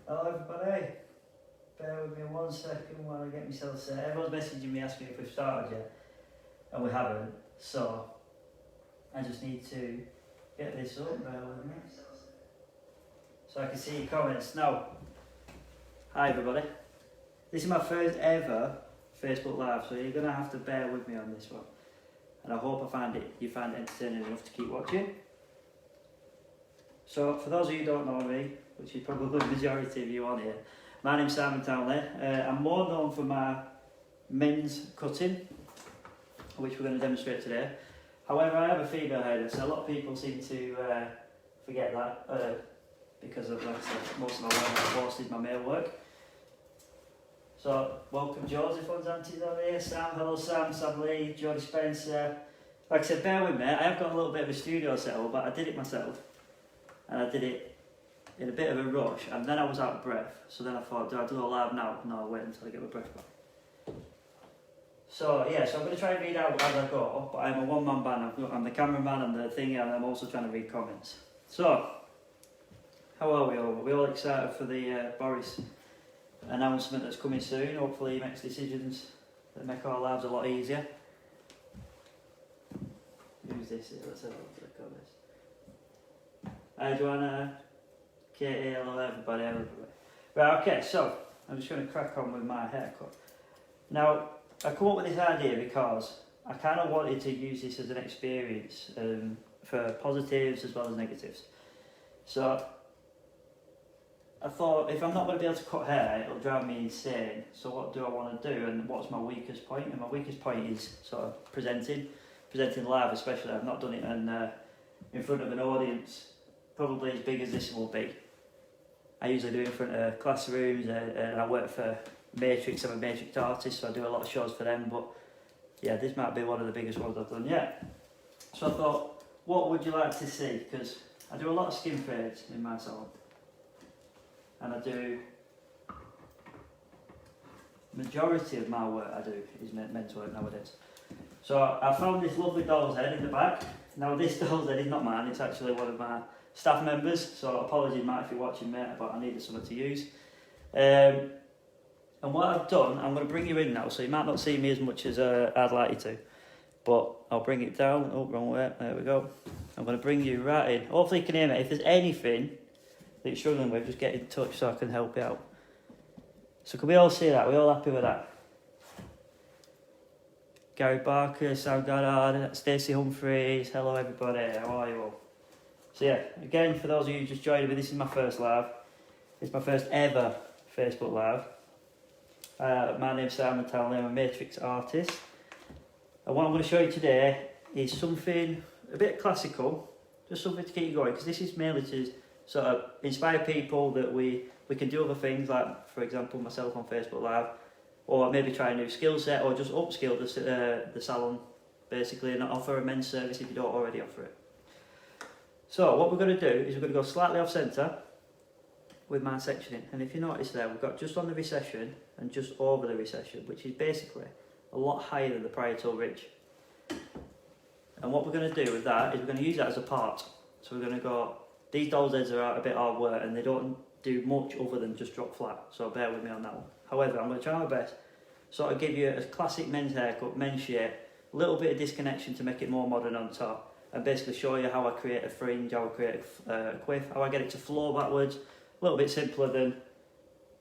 Hello everybody, bear with me 1 second while I get myself set. Everyone's messaging me asking if we've started yet, and we haven't, so I just need to get this up, bear with me, so I can see your comments. Now, hi everybody, this is my first ever Facebook Live, so you're going to have to bear with me on this one, and I hope you find it entertaining enough to keep watching. So, for those of you who don't know me, which is probably the majority of you on here, my name's Townley. I'm more known for my men's cutting, which we're going to demonstrate today. However, I have a female header, so a lot of people seem to forget that because of most of my work I've posted my male work. So, welcome Joseph, one's aunties on here, Sam, hello Sam, Sam Lee, Jodie Spencer. Like I said, bear with me, I have got a little bit of a studio set up, but I did it myself. And I did it in a bit of a rush, and then I was out of breath. So then I thought, do I do a live now? No, I'll wait until I get my breath back. So yeah, so I'm going to try and read out as I go, but I'm a one-man band. I'm the cameraman and the thing, and I'm also trying to read comments. So, how are we all? Are we all excited for the Boris announcement that's coming soon? Hopefully he makes decisions that make our lives a lot easier. Who's this? Let's have a look at this. Hi Joanna, Katie, hello everybody. Right, okay, so I'm just going to crack on with my haircut. Now, I come up with this idea because I kind of wanted to use this as an experience for positives as well as negatives. So I thought, if I'm not going to be able to cut hair, it'll drive me insane. So what do I want to do, and what's my weakest point? And my weakest point is sort of presenting live especially. I've not done it in front of an audience probably as big as this will be. I usually do it in front of classrooms, and I work for Matrix. I'm a Matrix artist, so I do a lot of shows for them, but yeah, this might be one of the biggest ones I've done yet. So I thought, what would you like to see? Because I do a lot of skin fades in my salon, and I do, majority of my work I do is men's work nowadays. So I found this lovely doll's head in the back. Now this doll's head is not mine, it's actually one of my staff members, so apologies Matt if you're watching mate, but I needed something to use. And what I've done, I'm going to bring you in now, so you might not see me as much as I'd like you to, but I'll bring it down. Oh, wrong way, there we go. I'm going to bring you right in. Hopefully you can hear me. If there's anything that you're struggling with, just get in touch so I can help you out. So can we all see that? Are we all happy with that? Gary Barker, Sam Goddard, Stacey Humphreys, hello everybody, how are you all? So yeah, again, for those of you who just joined me, this is my first live. It's my first ever Facebook Live. My name's Simon Townley, I'm a Matrix artist. And what I'm going to show you today is something a bit classical, just something to keep you going, because this is mainly to sort of inspire people that we can do other things, like for example myself on Facebook Live, or maybe try a new skill set, or just upskill the salon basically, and offer a men's service if you don't already offer it. So what we're going to do is we're going to go slightly off centre with my sectioning, and if you notice there, we've got just on the recession and just over the recession, which is basically a lot higher than the parietal ridge. And what we're going to do with that is we're going to use that as a part. So we're going to go, these doll's heads are a bit hard work and they don't do much other than just drop flat, so bear with me on that one. However, I'm going to try my best, sort of give you a classic men's haircut, men's shape, a little bit of disconnection to make it more modern on top, and basically show you how I create a fringe, how I create a quiff, how I get it to flow backwards, a little bit simpler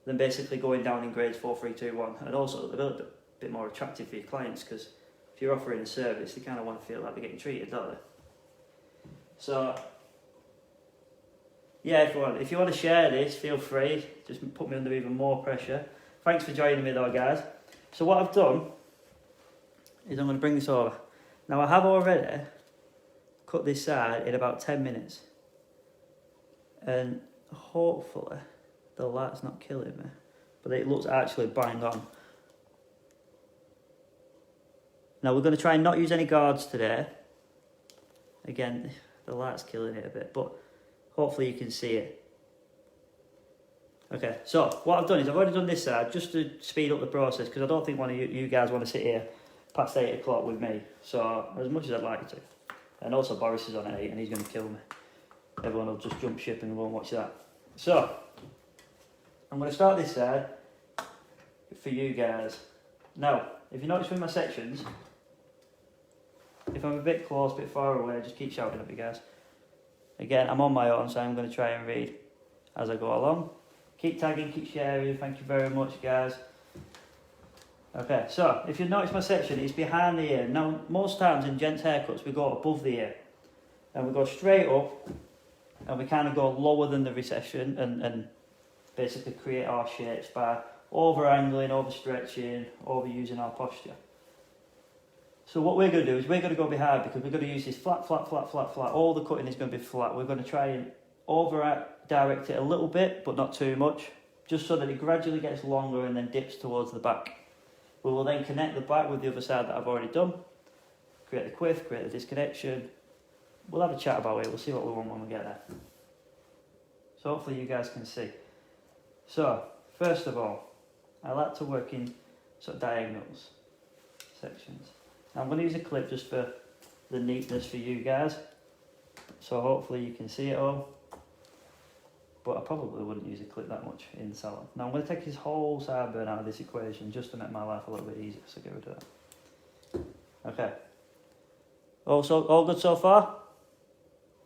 than basically going down in grades 4, 3, 2, 1, and also a little bit more attractive for your clients, because if you're offering a service, they kind of want to feel like they're getting treated, don't they? So yeah, everyone, if you want to share this, feel free, just put me under even more pressure. Thanks for joining me though, guys. So what I've done is I'm going to bring this over. Now I have already cut this side in about 10 minutes. And hopefully the light's not killing me, but it looks actually bang on. Now we're going to try and not use any guards today. Again, the light's killing it a bit, but hopefully you can see it. Okay, so what I've done is I've already done this side just to speed up the process, because I don't think one of you guys want to sit here past 8 o'clock with me. So as much as I'd like to. And also Boris is on at 8 and he's going to kill me. Everyone will just jump ship and won't watch that. So I'm going to start this side for you guys. Now, if you notice with my sections, if I'm a bit close, a bit far away, just keep shouting at me, guys. Again, I'm on my own, so I'm going to try and read as I go along. Keep tagging, keep sharing. Thank you very much, guys. Okay, so if you notice my section, it's behind the ear. Now, most times in gents' haircuts, we go above the ear. And we go straight up, and we kind of go lower than the recession, and basically create our shapes by over-angling, over-stretching, overusing our posture. So what we're going to do is we're going to go behind, because we're going to use this flat, flat, flat, flat, flat. All the cutting is going to be flat. We're going to try and over-direct it a little bit, but not too much, just so that it gradually gets longer and then dips towards the back. We will then connect the back with the other side that I've already done, create the quiff, create the disconnection. We'll have a chat about it, we'll see what we want when we get there. So hopefully you guys can see. So, first of all, I like to work in sort of diagonals, sections. Now I'm going to use a clip just for the neatness for you guys. So hopefully you can see it all. But I probably wouldn't use a clip that much in the salon. Now I'm going to take his whole sideburn out of this equation just to make my life a little bit easier, so get rid of that. Okay. All good so far?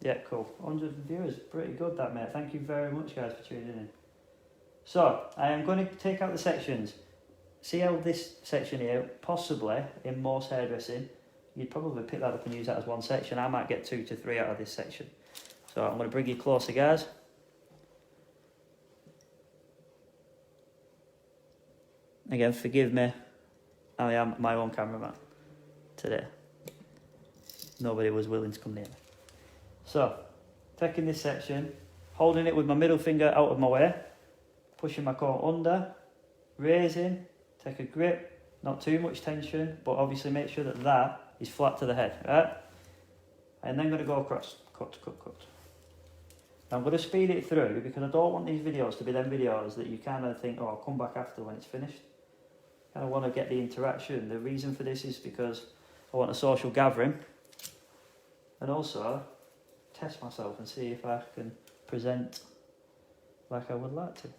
Yeah, cool. 100 viewers, pretty good that, mate. Thank you very much, guys, for tuning in. So, I am going to take out the sections. See how this section here, possibly, in most hairdressing, you'd probably pick that up and use that as one section. I might get 2 to 3 out of this section. So I'm going to bring you closer, guys. Again, forgive me, I am my own cameraman today. Nobody was willing to come near me. So, taking this section, holding it with my middle finger out of my way, pushing my comb under, raising, take a grip, not too much tension, but obviously make sure that that is flat to the head, right? And then going to go across, cut, cut, cut. Now I'm going to speed it through because I don't want these videos to be them videos that you kind of think, oh, I'll come back after when it's finished. I want to get the interaction. The reason for this is because I want a social gathering and also test myself and see if I can present like I would like to.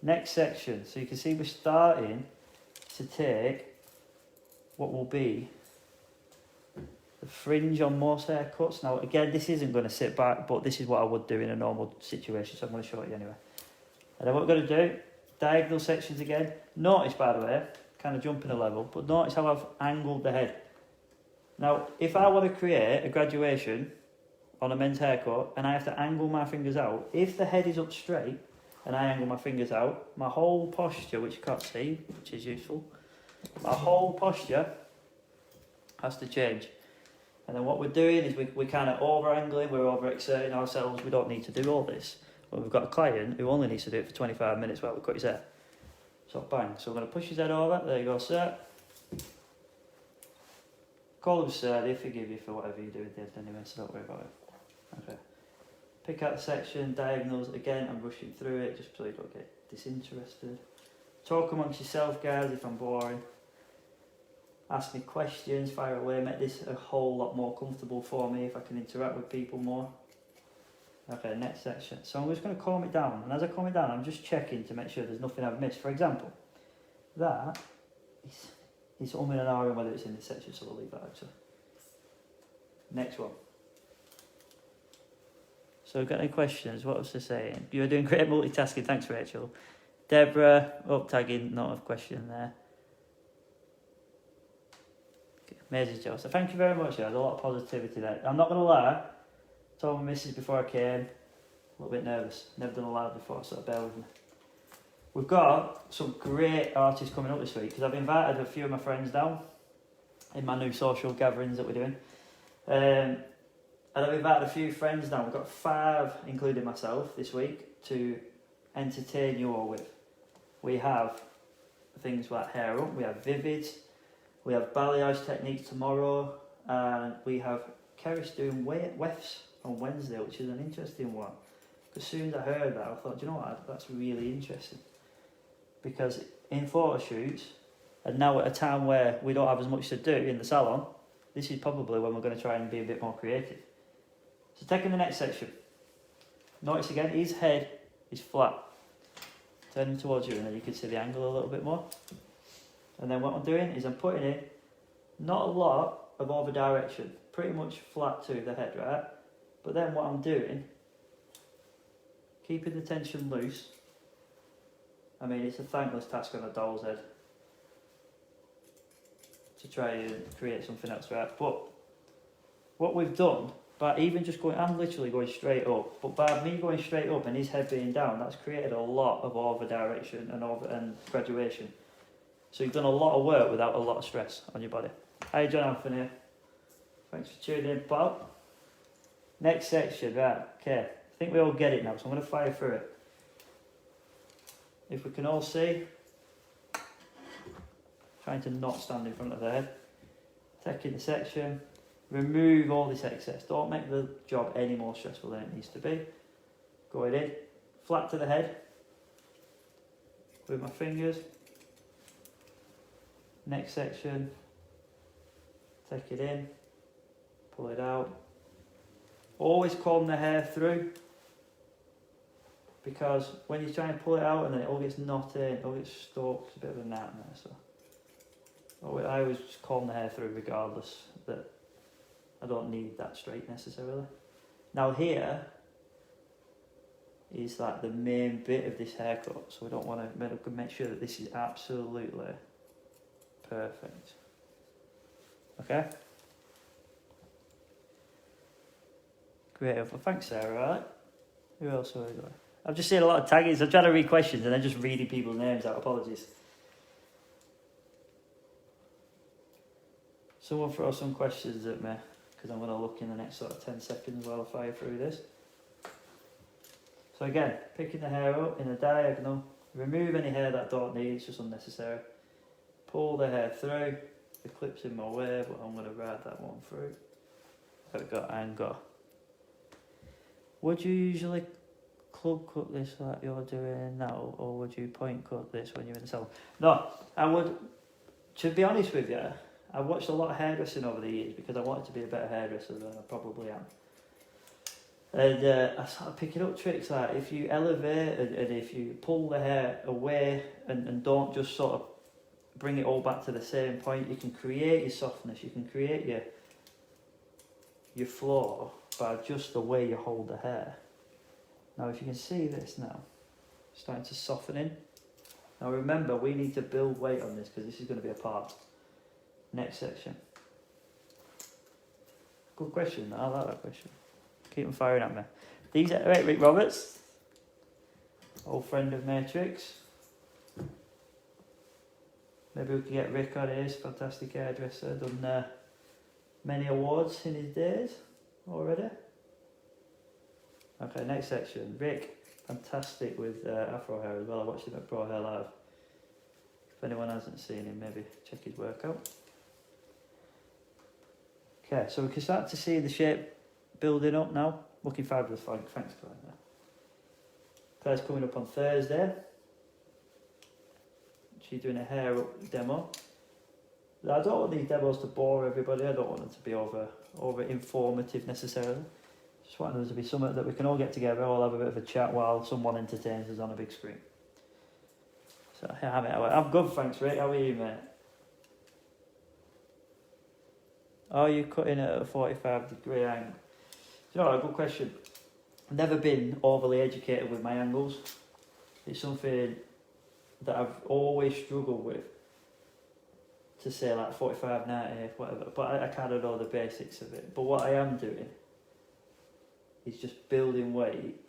Next section. So you can see we're starting to take what will be the fringe on most haircuts. Now again, this isn't going to sit back, but this is what I would do in a normal situation, so I'm going to show you anyway. And then what we're going to do, diagonal sections again. Notice, by the way, kind of jumping a level, but notice how I've angled the head. Now, if I want to create a graduation on a men's haircut and I have to angle my fingers out, if the head is up straight and I angle my fingers out, my whole posture, which you can't see, which is useful, my whole posture has to change. And then what we're doing is we're kind of over-angling, we're over-exerting ourselves. We don't need to do all this. But we've got a client who only needs to do it for 25 minutes while we cut his hair. So bang. So we're going to push his head over. There you go, sir. Call him sir. They forgive you for whatever you do with it anyway, so don't worry about it. Okay. Pick out the section, diagonals. Again, I'm rushing through it just so you don't get disinterested. Talk amongst yourself, guys, if I'm boring. Ask me questions, fire away. Make this a whole lot more comfortable for me if I can interact with people more. Okay, next section. So I'm just going to calm it down. And as I calm it down, I'm just checking to make sure there's nothing I've missed. For example, that is umming and ahhing whether it's in this section, so we'll leave that actually. Next one. So got any questions? What was I saying? You're doing great multitasking. Thanks, Rachel. Deborah, up tagging, not a question there. Okay, amazing, Joe. So thank you very much. There's a lot of positivity there. I'm not going to lie. Told my missus before I came, a little bit nervous. Never done a live before, so bear with me. We've got some great artists coming up this week because I've invited a few of my friends down in my new social gatherings that we're doing. And I've invited a few friends down. We've got 5, including myself, this week to entertain you all with. We have things like hair up, we have Vivids, we have balayage techniques tomorrow, and we have Keris doing wefts on Wednesday, which is an interesting one. As soon as I heard that, I thought, do you know what, that's really interesting. Because in photo shoots, and now at a time where we don't have as much to do in the salon, this is probably when we're going to try and be a bit more creative. So taking the next section, notice again, his head is flat. turn them towards you, and then you can see the angle a little bit more. And then what I'm doing is I'm putting in not a lot of over direction, pretty much flat to the head, right? But then what I'm doing, keeping the tension loose. I mean, it's a thankless task on a doll's head to try and create something else, right? But what we've done, by even just going, I'm literally going straight up, but by me going straight up and his head being down, that's created a lot of over direction and graduation. So you've done a lot of work without a lot of stress on your body. Hi, John Anthony. Thanks for tuning in, pal. Next section, right, okay. I think we all get it now, so I'm going to fire through it. If we can all see, trying to not stand in front of the head. Taking the section, remove all this excess. Don't make the job any more stressful than it needs to be. Going in, flat to the head, with my fingers. Next section, take it in, pull it out. Always comb the hair through, because when you try and pull it out and then it all gets knotted, it all gets stuck, it's a bit of a nightmare. So I always just comb the hair through regardless, that I don't need that straight necessarily. Now here is like the main bit of this haircut, so we don't want to make sure that this is absolutely perfect. Okay? Great. Well, thanks, Sarah. Right? Who else have we got? I've just seen a lot of taggings. I'm trying to read questions and then just reading people's names out. Apologies. Someone throw some questions at me, because I'm going to look in the next sort of 10 seconds while I fire through this. So again, picking the hair up in a diagonal. Remove any hair that I don't need, it's just unnecessary. Pull the hair through. The clip's in my way, but I'm going to ride that one through. There we go, and go. Would you usually club cut this like you're doing now, or would you point cut this when you're in the salon? No, I would. To be honest with you, I've watched a lot of hairdressing over the years because I wanted to be a better hairdresser than I probably am. And I started picking up tricks like if you elevate and if you pull the hair away and don't just sort of bring it all back to the same point, you can create your softness, you can create your flow by just the way you hold the hair. Now if you can see this now, starting to soften in. Now remember, we need to build weight on this because this is going to be a part. Next section. Good question, I like that question. Keep them firing at me. These are right, Rick Roberts, old friend of Matrix. Maybe we can get Rick on here, fantastic hairdresser, done many awards in his days already. Okay, next section. Rick, fantastic with afro hair as well. I watched him at Pro Hair Live. If anyone hasn't seen him, maybe check his work out. Okay, so we can start to see the shape building up now. Looking fabulous, thanks Clive. Claire's coming up on Thursday. She's doing a hair up demo. I don't want these demos to bore everybody. I don't want them to be over informative necessarily. Just want them to be something that we can all get together, all have a bit of a chat while someone entertains us on a big screen. So yeah, I'm good, thanks Rick. How are you, mate? Are you cutting at a 45-degree angle? You know, a good question. I've never been overly educated with my angles. It's something that I've always struggled with, to say like 45, 90, whatever, but I kind of know the basics of it. But what I am doing is just building weight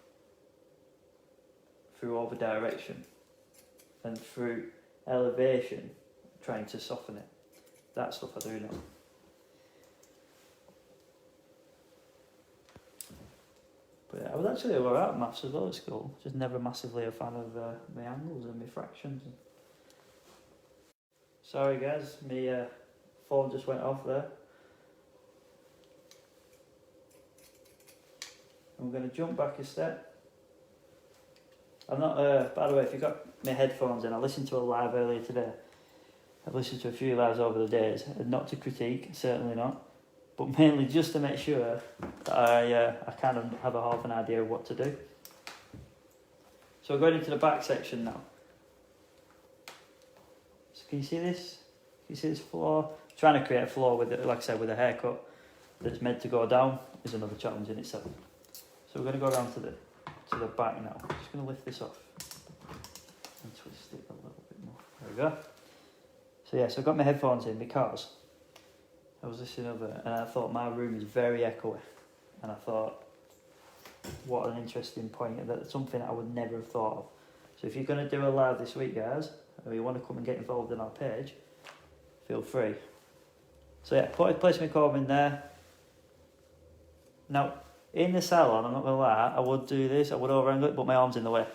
through over direction and through elevation, trying to soften it. That stuff I do know. But yeah, I was actually alright at maths as well at school, just never massively a fan of my angles and my fractions. Sorry guys, my phone just went off there. I'm going to jump back a step. I'm not, by the way, if you've got my headphones in, I listened to a live earlier today. I've listened to a few lives over the days, and not to critique, certainly not, but mainly just to make sure that I kind of have a half an idea of what to do. So going into the back section now. Can you see this? Can you see this floor? Trying to create a floor with it, like I said, with a haircut that's meant to go down is another challenge in itself. So we're going to go around to the back now. I'm just going to lift this off and twist it a little bit more. There we go. So yeah, so I've got my headphones in because I was listening over and I thought my room is very echoey. And I thought, what an interesting point. That's something I would never have thought of. So if you're going to do a live this week, guys, or you want to come and get involved in our page, feel free. So yeah, place my comb in there. Now, in the salon, I'm not going to lie, I would do this, I would overangle it, but my arm's in the way.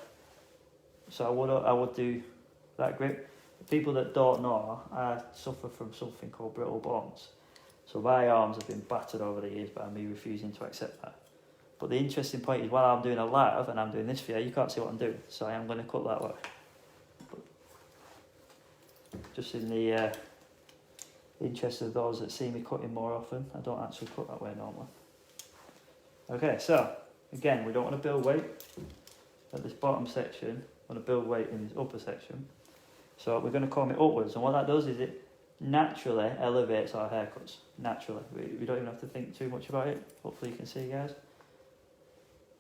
So I would do that grip. People that don't know, I suffer from something called brittle bones. So my arms have been battered over the years by me refusing to accept that. But the interesting point is while I'm doing a live and I'm doing this for you, you can't see what I'm doing. So I am going to cut that way. But just in the interest of those that see me cutting more often, I don't actually cut that way normally. Okay, so again, we don't want to build weight at this bottom section. We want to build weight in this upper section. So we're going to comb it upwards, and what that does is it naturally elevates our haircuts. Naturally, we don't even have to think too much about it. Hopefully you can see, guys.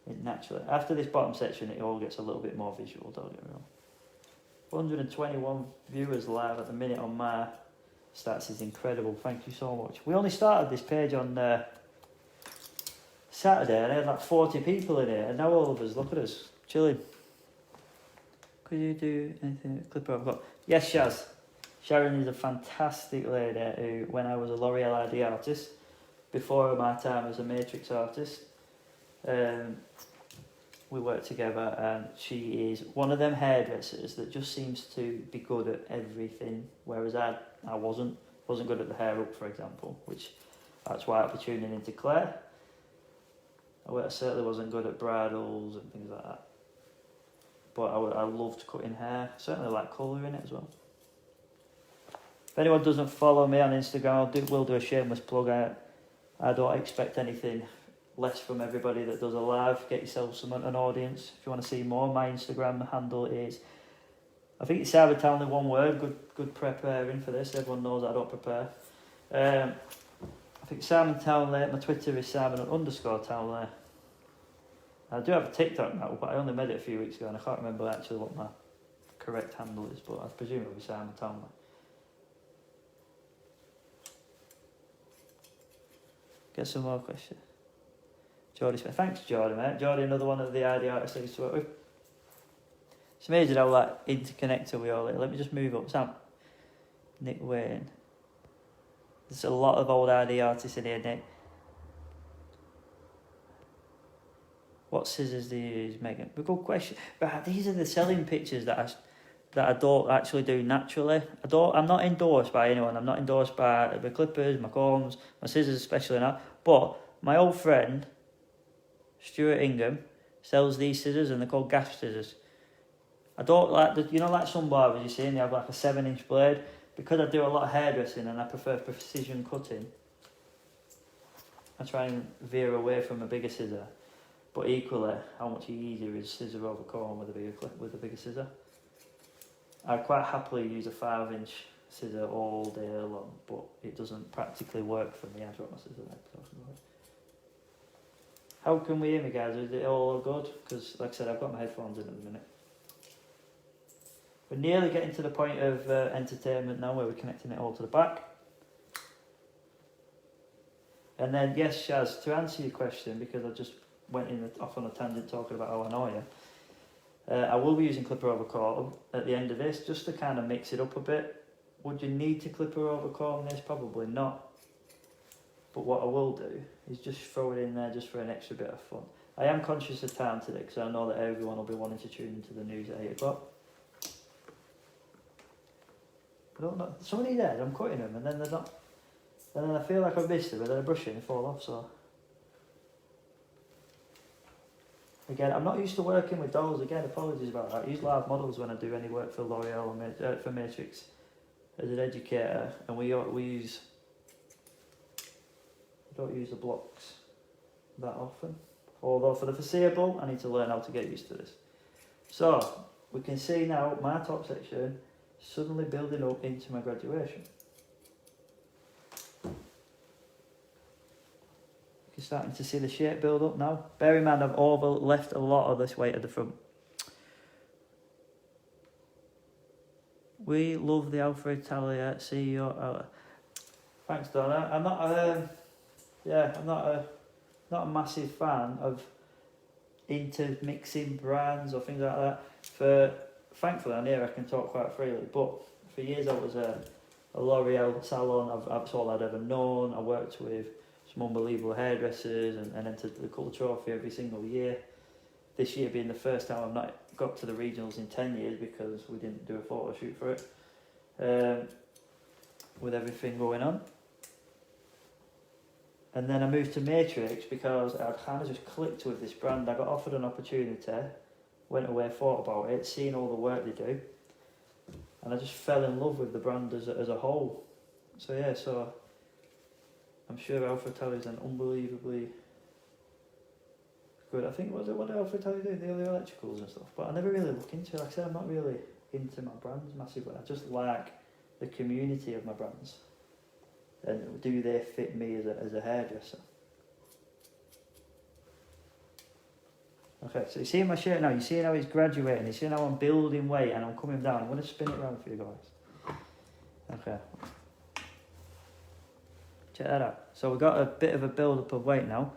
It naturally. After this bottom section, it all gets a little bit more visual, don't get me wrong. 121 viewers live at the minute on my stats is incredible. Thank you so much. We only started this page on Saturday and I had like 40 people in it, and now all of us, look at us, chilling. Could you do anything? Clipper I've got. Yes, Shaz. Sharon is a fantastic lady who, when I was a L'Oreal ID artist, before my time as a Matrix artist, we worked together, and she is one of them hairdressers that just seems to be good at everything, whereas I wasn't good at the hair up, for example, which that's why I'll be tuning into Claire. I certainly wasn't good at bridals and things like that. But I loved cutting hair. Certainly like colouring it as well. If anyone doesn't follow me on Instagram, will do a shameless plug. I don't expect anything less from everybody that does a live. Get yourself an audience. If you want to see more, my Instagram handle is, I think it's Townley, one word. Good preparing for this. Everyone knows I don't prepare. I think Simon Townley. My Twitter is Simon_Townley. I do have a TikTok now, but I only made it a few weeks ago and I can't remember actually what my correct handle is, but I presume it'll be Simon Townley. Get some more questions. Jordy Smith. Thanks, Jordy, mate. Jordy, another one of the ID artists I used to work with. It's amazing how like interconnected we all are. Let me just move up. Sam. Nick Wayne. There's a lot of old ID artists in here, Nick. What scissors do you use, Megan? Good question. But these are the selling pictures that I don't actually do naturally. I'm not endorsed by anyone. I'm not endorsed by the clippers, my combs, my scissors especially not. But my old friend, Stuart Ingham, sells these scissors and they're called gaff scissors. I don't like like some barbers you see, and they have like a 7-inch blade. Because I do a lot of hairdressing and I prefer precision cutting, I try and veer away from a bigger scissor. But equally, how much easier is scissor over comb with a bigger scissor? I quite happily use a 5-inch scissor all day long, but it doesn't practically work for me. I drop my scissor there. How can we hear me, guys? Is it all good? Because, like I said, I've got my headphones in at the minute. We're nearly getting to the point of entertainment now, where we're connecting it all to the back. And then, yes, Shaz, to answer your question, because I just went off on a tangent talking about how I know you, I will be using clipper over comb at the end of this, just to kind of mix it up a bit. Would you need to clipper over comb this? Probably not. But what I will do is just throw it in there just for an extra bit of fun. I am conscious of time today, because I know that everyone will be wanting to tune into the news at 8 o'clock. I don't know. Some of these hairs, I'm cutting them and then they're not. And then I feel like I've missed them, and then I brush it and they fall off. So again, I'm not used to working with dolls. Again, apologies about that. I use live models when I do any work for L'Oreal or for Matrix as an educator, and we don't use the blocks that often. Although for the foreseeable, I need to learn how to get used to this. So we can see now my top section suddenly building up into my graduation. You're starting to see the shape build up now. Bear in mind, I've left a lot of this weight at the front. We love the Alpha Italia. See you. Thanks, Donna. I'm not. I'm not a massive fan of intermixing brands or things like that. Thankfully, on here I can talk quite freely. But for years I was a L'Oreal salon. That's all I'd ever known. I worked with some unbelievable hairdressers and entered the Colour Trophy every single year. This year being the first time I've not got to the regionals in 10 years because we didn't do a photo shoot for it. With everything going on. And then I moved to Matrix because I kind of just clicked with this brand. I got offered an opportunity, went away, thought about it, seen all the work they do, and I just fell in love with the brand as a whole. So I'm sure Alpha Italia is an unbelievably good. I think what did Alpha Italia do? They do the electricals and stuff, but I never really look into it. Like I said, I'm not really into my brands massively. I just like the community of my brands. And do they fit me as a hairdresser? Okay, so you see my shirt now, you see how it's graduating, you see how I'm building weight and I'm coming down. I'm going to spin it around for you guys. Okay. Check that out. So we've got a bit of a build-up of weight now.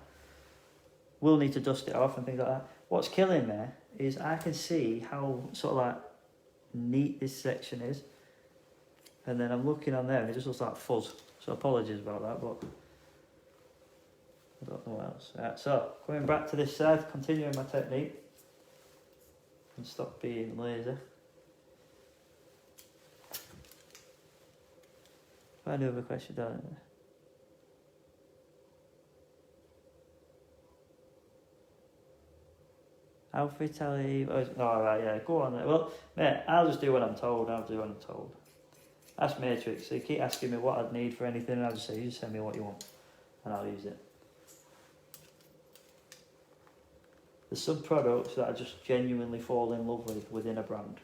We'll need to dust it off and things like that. What's killing me is I can see how sort of like neat this section is. And then I'm looking on there and it just looks like fuzz. So apologies about that, but I don't know what else. Right, so coming back to this side, continuing my technique and stop being lazy. I do have a question down there. Alpha Italia. Oh, right, yeah, go on. Well, mate, I'll just do what I'm told. Ask Matrix. So you keep asking me what I'd need for anything, and I'll just say, you just send me what you want, and I'll use it. There's some products that I just genuinely fall in love with within a brand,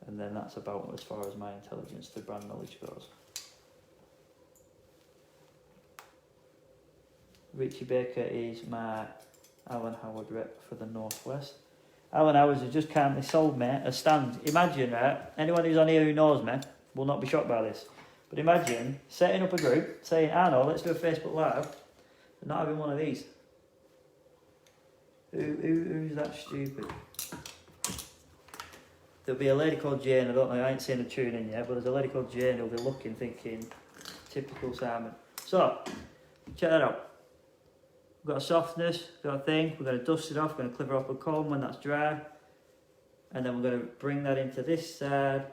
and then that's about as far as my intelligence to brand knowledge goes. Richie Baker is my Alan Howard rep for the Northwest. Alan Howard has just kindly sold me a stand. Imagine, right, anyone who's on here who knows me will not be shocked by this. But imagine setting up a group, saying, Arno, let's do a Facebook Live, and not having one of these. Who's that stupid? There'll be a lady called Jane, I don't know, I ain't seen her tune in yet, but there's a lady called Jane who'll be looking, thinking, typical Simon. So, check that out. We've got a softness, got a thing, we're going to dust it off, we're going to clip it off a comb when that's dry, and then we're going to bring that into this side.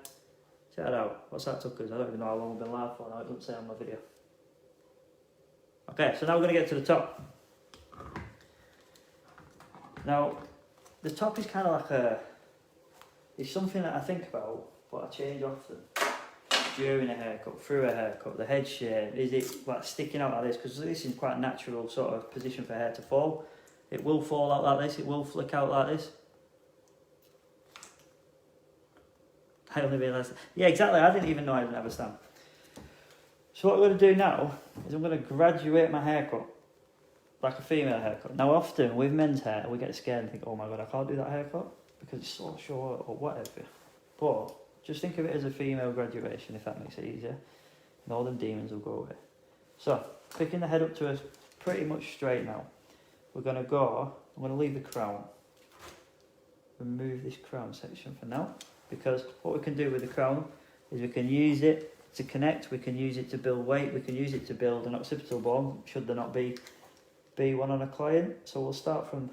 Check that out. What's that took us? I don't even know how long we've been live for now, it doesn't say on my video. Okay, so now we're going to get to the top. Now, the top is kind of like it's something that I think about, but I change often. During a haircut, through a haircut, the head shape, is it like sticking out like this? Because this is quite a natural sort of position for hair to fall. It will fall out like this, it will flick out like this. I only realised that. Yeah, exactly, I didn't even know I didn't have a stand. So what I'm going to do now is I'm going to graduate my haircut, like a female haircut. Now often with men's hair, we get scared and think, oh my god, I can't do that haircut because it's so short or whatever. But just think of it as a female graduation, if that makes it easier. And all them demons will go away. So, picking the head up to us pretty much straight now. We're going to go, I'm going to leave the crown. Remove this crown section for now. Because what we can do with the crown is we can use it to connect, we can use it to build weight, we can use it to build an occipital bone, should there not be one on a client. So we'll start from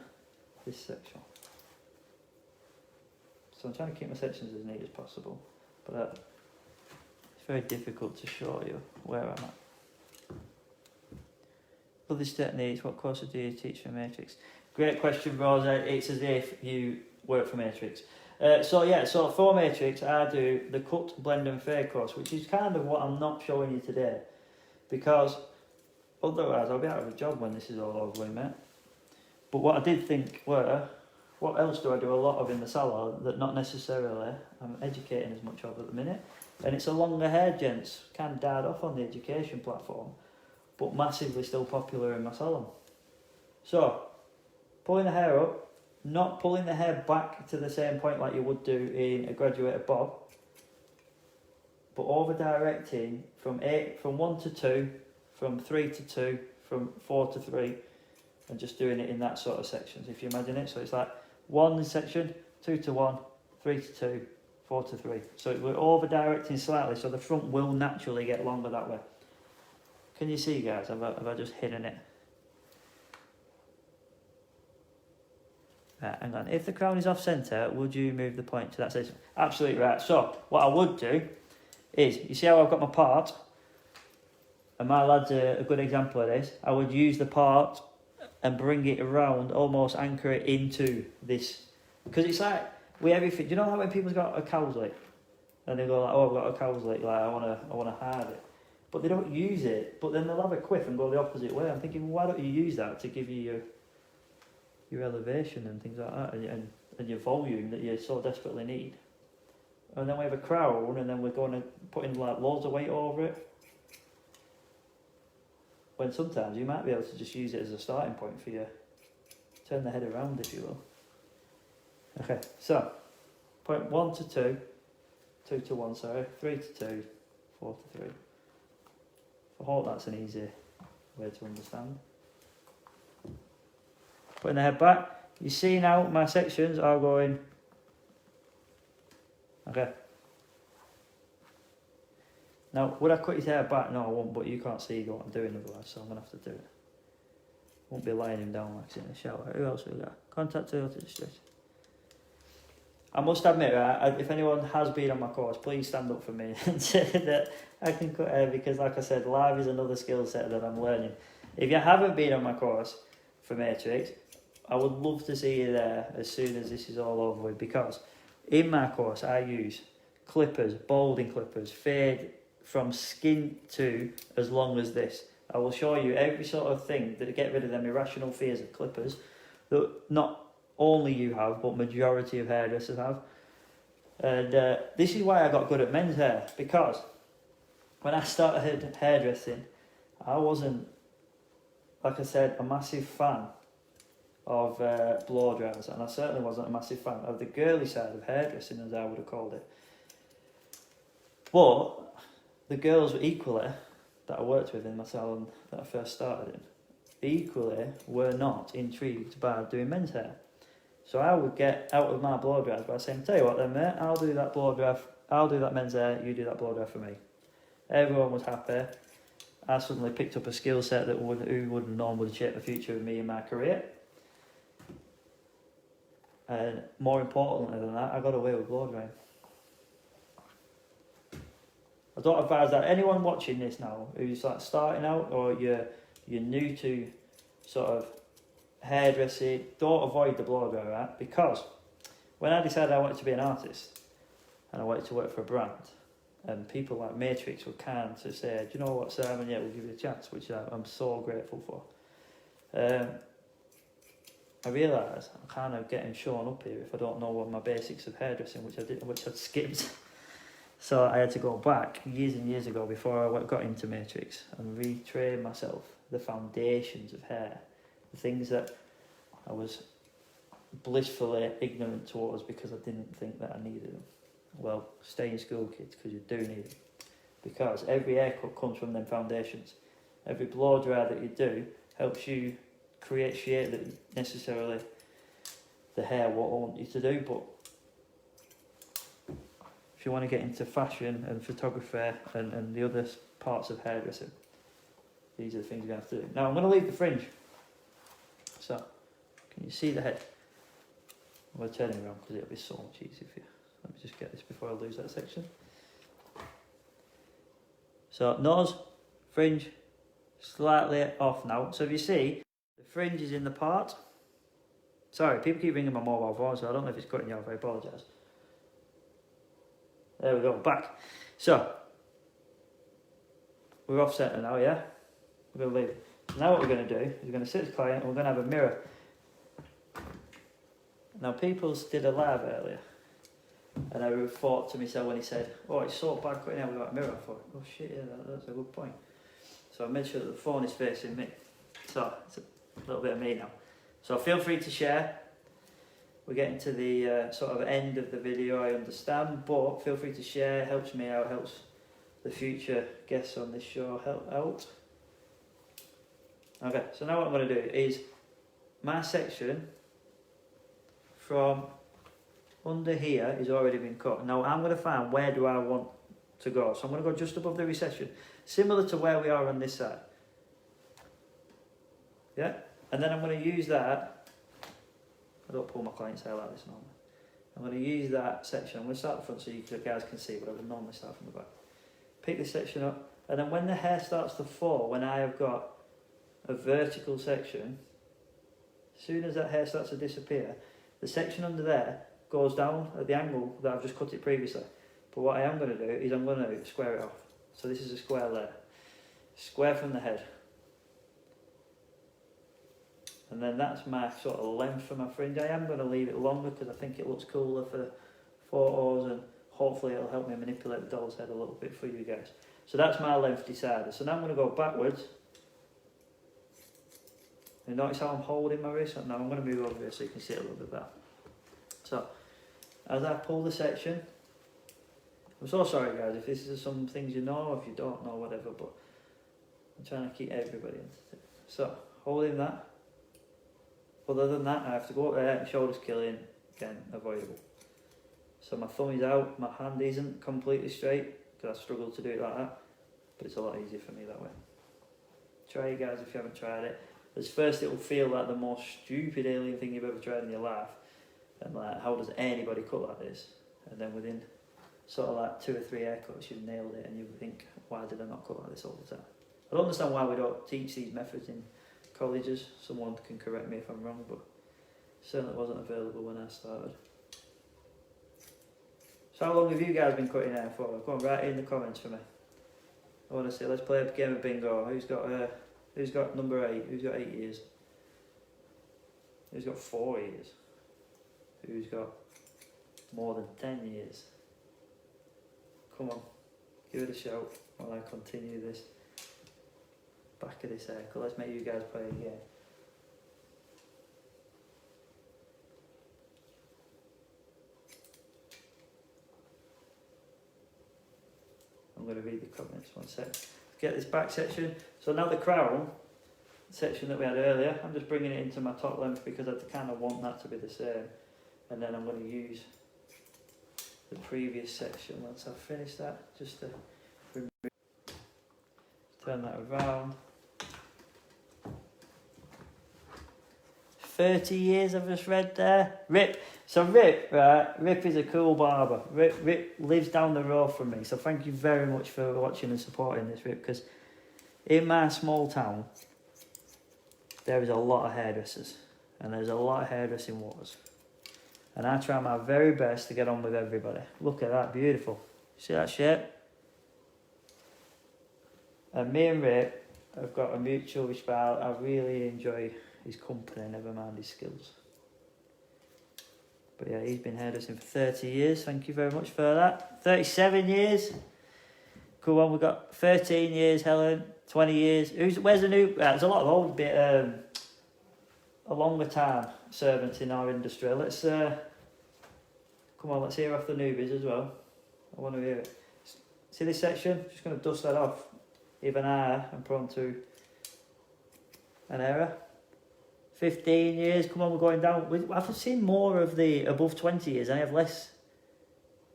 this section. So I'm trying to keep my sections as neat as possible, but it's very difficult to show you where I'm at. Other techniques, what courses do you teach for Matrix? Great question, Rosa. It's as if you work for Matrix. So for Matrix, I do the cut, blend and fade course, which is kind of what I'm not showing you today, because otherwise I'll be out of a job when this is all over with, mate. But what I did think were, what else do I do a lot of in the salon that not necessarily I'm educating as much of at the minute? And it's a longer hair, gents. Kind of died off on the education platform, but massively still popular in my salon. So, pulling the hair up, not pulling the hair back to the same point like you would do in a graduated bob, but over directing from 1 to 2, from 3 to 2, from 4 to 3, and just doing it in that sort of sections, if you imagine it. So it's like 1 section, 2 to 1, 3 to 2, 4 to 3. So we're over directing slightly, so the front will naturally get longer that way. Can you see, guys? Have I just hidden it? Right, hang on. If the crown is off centre, would you move the point to that section? Absolutely right. So what I would do is, you see how I've got my part, and my lad's a good example of this. I would use the part and bring it around, almost anchor it into this, because it's like with everything. Do you know how when people's got a cow's lick and they go like, "Oh, I've got a cow's lick, like I wanna hide it," but they don't use it. But then they'll have a quiff and go the opposite way. I'm thinking, well, why don't you use that to give you your elevation and things like that, and your volume that you so desperately need? And then we have a crown, and then we're going to put in like loads of weight over it. When sometimes you might be able to just use it as a starting point for you. Turn the head around, if you will. Okay, so point 1 to 2, 2 to 1, sorry, 3 to 2, 4 to 3. I hope that's an easy way to understand. Putting the head back. You see now my sections are going. Okay. Now, would I cut his hair back? No, I won't, but you can't see what I'm doing otherwise, so I'm going to have to do it. Won't be lying him down like he's in the shower. Who else we got? Contact tool to distress. I must admit, right, if anyone has been on my course, please stand up for me and say that I can cut hair, because like I said, live is another skill set that I'm learning. If you haven't been on my course for Matrix, I would love to see you there as soon as this is all over with, because in my course I use clippers, balding clippers, fade from skin to as long as this. I will show you every sort of thing that get rid of them irrational fears of clippers that not only you have, but majority of hairdressers have. And this is why I got good at men's hair, because when I started hairdressing, I wasn't, like I said, a massive fan of blow dryers, and I certainly wasn't a massive fan of the girly side of hairdressing, as I would have called it. But the girls were equally, that I worked with in my salon that I first started in, equally were not intrigued by doing men's hair. So I would get out of my blow dryers by saying, tell you what then mate, I'll do that blow dry, I'll do that men's hair, you do that blow dry for me. Everyone was happy. I suddenly picked up a skill set that who wouldn't have known would shape the future of me and my career. And more importantly than that, I got away with blow drying. I don't advise that anyone watching this now who's like starting out, or you're new to sort of hairdressing, don't avoid the blow dry, right? Because when I decided I wanted to be an artist and I wanted to work for a brand, and people like Matrix were kind to say, do you know what, Simon, yeah, we'll give you a chance, which I'm so grateful for. I realised I'm kind of getting shown up here if I don't know what my basics of hairdressing, which I'd skipped. So I had to go back years and years ago before I got into Matrix and retrain myself, the foundations of hair, the things that I was blissfully ignorant towards because I didn't think that I needed them. Well, stay in school, kids, because you do need them. Because every haircut comes from them foundations. Every blow dry that you do helps you create shape that necessarily the hair won't want you to do, but if you want to get into fashion and photography and the other parts of hairdressing, these are the things you're going to have to do. Now I'm going to leave the fringe. So, can you see the head? I'm going to turn it around because it'll be so much easier for you. Let me just get this before I lose that section. So, nose, fringe, slightly off now. So if you see, the fringe is in the part. Sorry, people keep ringing my mobile phone, so I don't know if it's cutting you off, I apologise. There we go, back. So, we're off centre now, yeah? We're going to leave it. So now what we're going to do is we're going to sit this client and we're going to have a mirror. Now, Peoples did a live earlier, and I thought to myself when he said, "Oh, it's so bad cutting out without a mirror," I thought, "Oh shit, yeah, that's a good point." So I made sure that the phone is facing me. So it's a little bit of me now. So feel free to share. We're getting to the sort of end of the video, I understand, but feel free to share. It helps me out, helps the future guests on this show help out. Okay, so now what I'm going to do is my section from under here is already been cut. Now I'm going to find where do I want to go. So I'm going to go just above the recession, similar to where we are on this side. Yeah, and then I'm going to use that. I don't pull my client's hair like this normally. I'm going to use that section. I'm going to start at the front so you guys can see, but I would normally start from the back. Pick this section up, and then when the hair starts to fall, when I have got a vertical section, as soon as that hair starts to disappear, the section under there goes down at the angle that I've just cut it previously. But what I am going to do is I'm going to square it off. So this is a square there. Square from the head. And then that's my sort of length for my fringe. I am going to leave it longer because I think it looks cooler for photos, and hopefully it'll help me manipulate the doll's head a little bit for you guys. So that's my length decided. So now I'm going to go backwards. You notice how I'm holding my wrist? Now I'm going to move over here so you can see it a little bit better. So as I pull the section, I'm so sorry guys if this is some things you know, if you don't know, whatever, but I'm trying to keep everybody entertained. So holding that. Other than that, I have to go up there, shoulders killing, again, avoidable. So my thumb is out, my hand isn't completely straight, because I struggle to do it like that, but it's a lot easier for me that way. Try it guys if you haven't tried it. At first it will feel like the most stupid alien thing you've ever tried in your life, and like, how does anybody cut like this? And then within sort of like 2 or 3 haircuts, you've nailed it, and you think, why did I not cut like this all the time? I don't understand why we don't teach these methods in colleges. Someone can correct me if I'm wrong, but certainly wasn't available when I started. So how long have you guys been cutting hair for? Go on, write it in the comments for me. I want to see. Let's play a game of bingo. Who's got number 8? Who's got 8 years? Who's got 4 years? Who's got more than 10 years? Come on, give it a shout while I continue this. Back of this circle. Let's make you guys play a game. I'm going to read the comments 1 sec. Get this back section. So now the crown section that we had earlier, I'm just bringing it into my top length because I kind of want that to be the same. And then I'm going to use the previous section once I've finished that, just to remove. Turn that around. 30 years I've just read there. Rip. So Rip, right? Rip is a cool barber. Rip lives down the road from me. So thank you very much for watching and supporting this, Rip, because in my small town, there is a lot of hairdressers. And there's a lot of hairdressing wars. And I try my very best to get on with everybody. Look at that, beautiful. See that shape? And me and Rip have got a mutual respect. I really enjoy his company, never mind his skills. But yeah, he's been hairdressing for 30 years. Thank you very much for that. 37 years. Cool one. We've got 13 years, Helen. 20 years. Where's the new... there's a lot of old bit... a longer time servants in our industry. Let's... come on, let's hear off the newbies as well. I want to hear it. See this section? Just going to dust that off. Even I am prone to an error. 15 years, come on, we're going down. I've seen more of the above 20 years, I have less.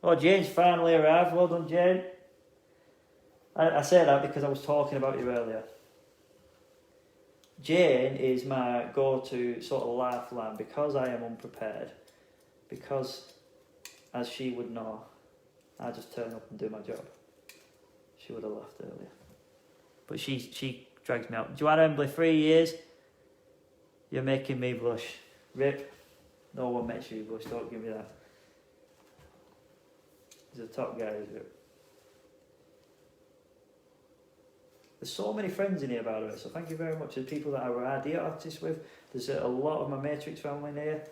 Oh, Jane's finally arrived. Well done, Jane. I say that because I was talking about you earlier. Jane is my go-to sort of lifeline because I am unprepared. Because, as she would know, I just turn up and do my job. She would have laughed earlier. But she drags me out. Joanna Embley, 3 years. You're making me blush. Rip, no one makes you blush, don't give me that. He's a top guy, is Rip. There's so many friends in here, by the way, so thank you very much. There's people that I were idea artists with. There's a lot of my Matrix family in here.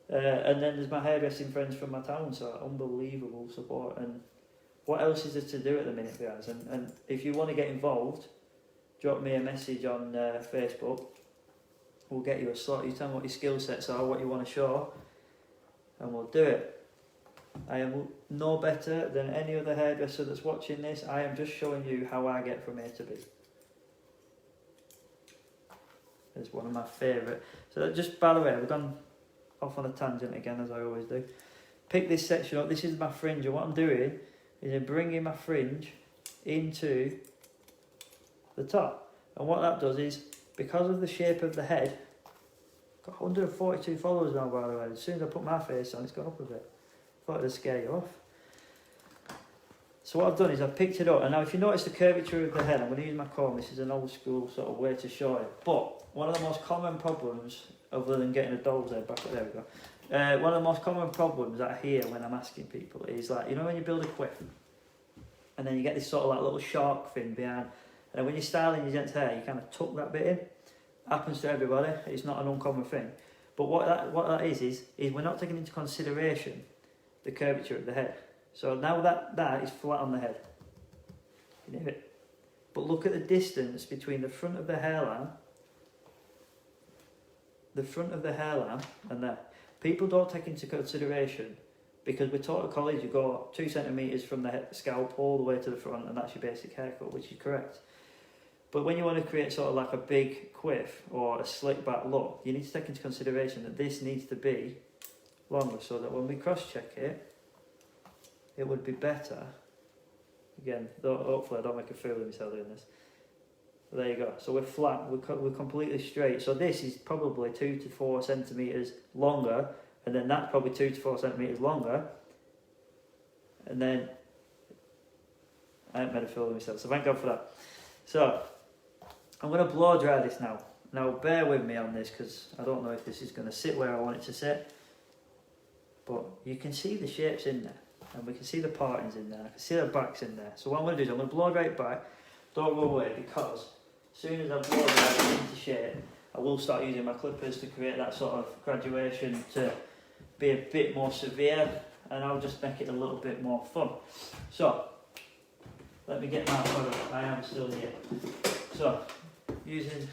And then there's my hairdressing friends from my town, so unbelievable support. And what else is there to do at the minute, guys? And if you want to get involved, drop me a message on Facebook. We'll get you a slot. You tell me what your skill sets are, what you want to show, and we'll do it. I am no better than any other hairdresser that's watching this. I am just showing you how I get from A to B. It's one of my favourite. So just by the way, we've gone off on a tangent again, as I always do. Pick this section up. This is my fringe, and what I'm doing is I'm bringing my fringe into the top. And what that does is, because of the shape of the head, I've got 142 followers now, by the way. As soon as I put my face on, it's gone up a bit. Thought it'd scare you off. So what I've done is I've picked it up, and now if you notice the curvature of the head, I'm going to use my comb. This is an old school sort of way to show it. But one of the most common problems, other than getting a doll's head back up, there we go. One of the most common problems that I hear when I'm asking people is like, you know when you build a quiff, and then you get this sort of like little shark fin behind, and then when you're styling your gents' hair, you kind of tuck that bit in. Happens to everybody. It's not an uncommon thing. But what that is we're not taking into consideration the curvature of the head. So now that is flat on the head. You hear it? But look at the distance between the front of the hairline, and there. People don't take into consideration, because we're taught at college you go 2 centimetres from the scalp all the way to the front, and that's your basic haircut, which is correct. But when you want to create sort of like a big quiff or a slick back look, you need to take into consideration that this needs to be longer, so that when we cross-check it, it would be better. Again, hopefully I don't make a fool of myself doing this. But there you go. So we're flat, we're completely straight. So this is probably 2 to 4 centimetres longer, and then that's probably 2 to 4 centimetres longer. And then, I haven't made a fool of myself, so thank God for that. So, I'm going to blow dry this now. Now bear with me on this, because I don't know if this is going to sit where I want it to sit. But you can see the shapes in there. And we can see the partings in there. I can see the backs in there. So what I'm going to do is I'm going to blow dry it back. Don't go away, because as soon as I blow dry it into shape, I will start using my clippers to create that sort of graduation to be a bit more severe. And I'll just make it a little bit more fun. So, let me get my product. I am still here. So, using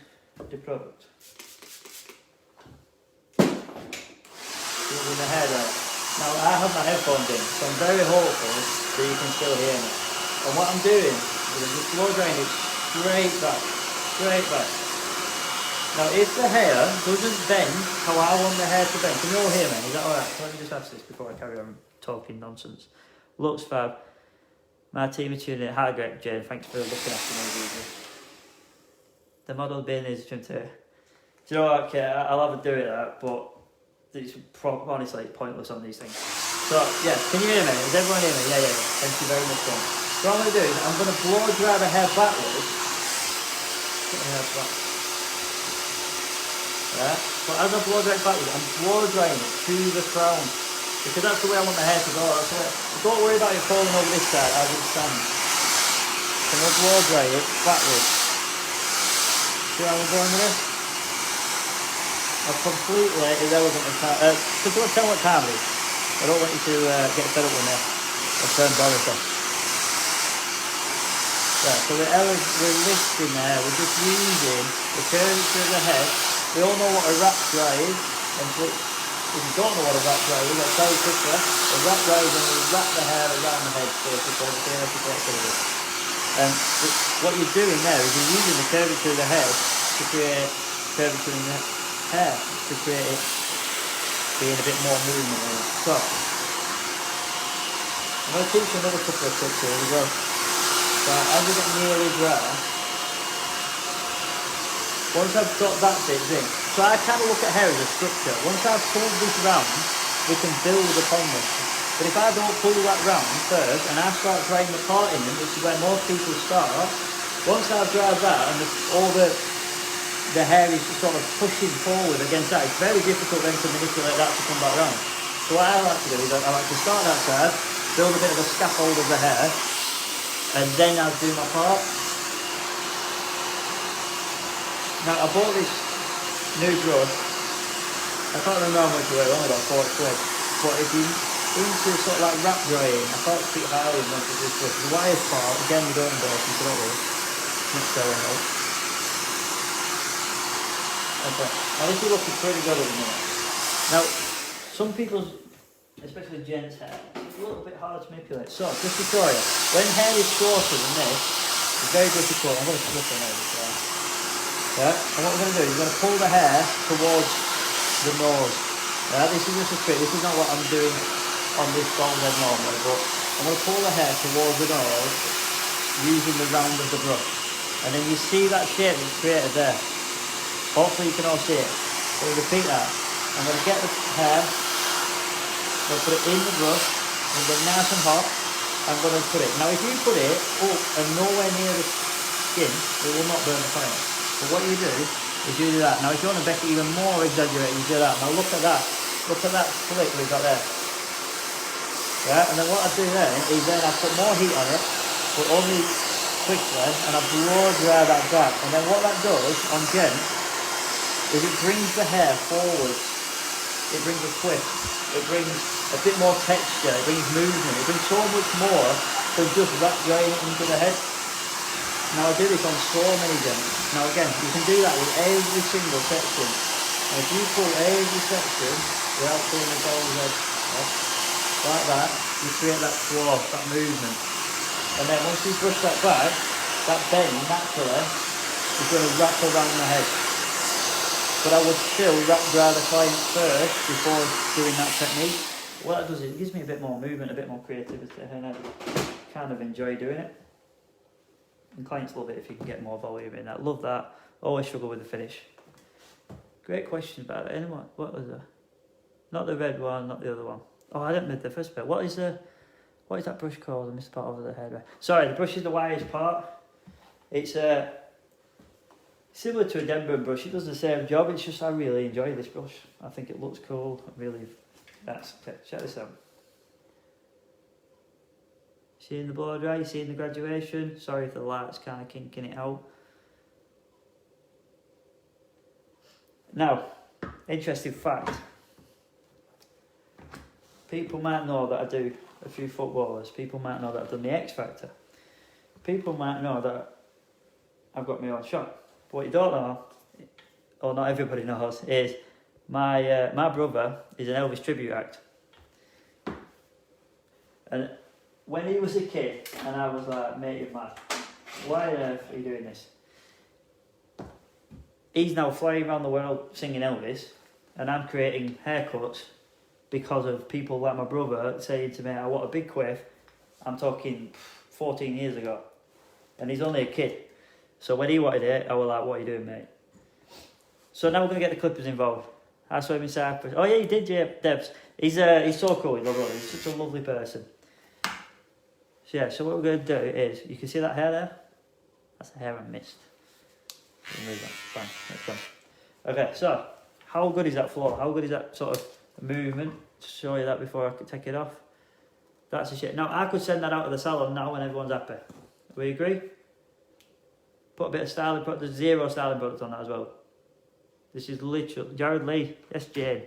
the product. Using the hair dryer. Now I have my headphones in, so I'm very hopeful that you can still hear me. And what I'm doing is I'm just blow drying it straight back. Now if the hair doesn't bend how I want the hair to bend, can you all hear me? Is that alright? Let me just ask this before I carry on talking nonsense. Looks fab. My team is tuning in. Hi Greg, Jane, thanks for looking after me. The model bin is trying to... Do you know what, okay, I'll have a do it that, but it's honestly pointless on these things. So, yeah, can you hear me? Does everyone hear me? Yeah. Thank you very much, John. So what I'm going to do is I'm going to blow dry the hair backwards. Put the hair back. Yeah. So as I blow dry it backwards, I'm blow drying it to the crown, because that's the way I want the hair to go. That's the way. Don't worry about it falling over this side as it stands. So I'm going to blow dry it backwards. See how we're going with this? I'm completely irrelevant in time. Because don't tell what time it is. I don't want you to get fed up with me or turn bothered. Right, so we're lifting there. We're just using the curvature of the head. We all know what a wrap dry is. And if you don't know what a wrap dry is, I'll tell you quickly. A wrap dry is when we wrap the hair around the head, basically. And what you're doing there is you're using the curvature of the head to create curvature in the hair, to create it being a bit more movement in it. So, I'm going to teach you another couple of tricks here as well. So as we get nearly dry, once I've got that bit in, so I kind of look at hair as a structure. Once I've pulled this round, we can build upon this. But if I don't pull that round first, and I start drying the parting in, which is where most people start, once I've dried that and all the hair is sort of pushing forward against that, it's very difficult then to manipulate that to come back round. So what I like to do is I like to start that side, build a bit of a scaffold of the hair, and then I'll do my part. Now I bought this new brush I can't remember how much they were, only about 40 quid. But if you into sort of like wrap drying, I can't speak highly of most of this stuff. The wires part, again, we don't endorse them, so don't worry. Not selling out. Okay, now this is looking pretty good at the minute. Now, some people's, especially gents' hair, it's a little bit harder to manipulate. So, just to show you, when hair is shorter than this, it's very difficult. I'm going to flip it over. Yeah, and what we're going to do is we're going to pull the hair towards the nose. Yeah, this is just a trick. This is not what I'm doing on this bald head normally, but I'm going to pull the hair towards the nose using the round of the brush. And then you see that shape that's created there. Hopefully you can all see it. So we repeat that. I'm going to get the hair, I'm going to put it in the brush, and get nice and hot. I'm going to put it. Now if you put it up and nowhere near the skin, it will not burn the fire. But what you do is you do that. Now if you want to make it even more exaggerated, you do that. Now look at that. Look at that split we've got there. Yeah, and then what I do then is then I put more heat on it, but only quickly, and I blow dry that back. And then what that does on gents is it brings the hair forward. It brings a twist. It brings a bit more texture. It brings movement. It brings so much more than just wrap drying it into the head. Now I do this on so many gents. Now again, you can do that with every single section. And if you pull every section without pulling the whole head off, like that, you create that flow, that movement. And then once you brush that back, that bend naturally is going to wrap around the head. But I would still wrap dry the client first before doing that technique. What that does is it gives me a bit more movement, a bit more creativity, and I kind of enjoy doing it. And clients love it if you can get more volume in that. Love that. Always struggle with the finish. Great question about it. Anyone? What was that? Not the red one, not the other one. Oh, I didn't make the first bit. What is that brush called? I missed the part over the head. Sorry, the brush is the wires part. It's similar to a Denver brush. It does the same job. It's just I really enjoy this brush. I think it looks cool. Check this out. Seeing the blow dry, seeing the graduation. Sorry if the light's kind of kinking it out. Now, interesting fact. People might know that I do a few footballers. People might know that I've done the X Factor. People might know that I've got my own shop. But what you don't know, or not everybody knows, is my brother is an Elvis tribute act. And when he was a kid, and I was like, mate, you're mad. Why on earth are you doing this? He's now flying around the world singing Elvis, and I'm creating haircuts because of people like my brother saying to me, I want a big quiff. I'm talking 14 years ago. And he's only a kid. So when he wanted it, I was like, what are you doing, mate? So now we're going to get the Clippers involved. I saw him in Cyprus. Oh yeah, he did, yeah, Debs. He's so cool, he's such a lovely person. So yeah, so what we're going to do is, you can see that hair there? That's the hair I missed. Remove that, bang, that's done. Okay, so, how good is that flow? How good is that sort of movement? To show you that before I could take it off. That's the shit. Now, I could send that out of the salon now when everyone's happy. We agree? Put a bit of styling product, there's zero styling product on that as well. This is literally, Jared Lee, yes Jane.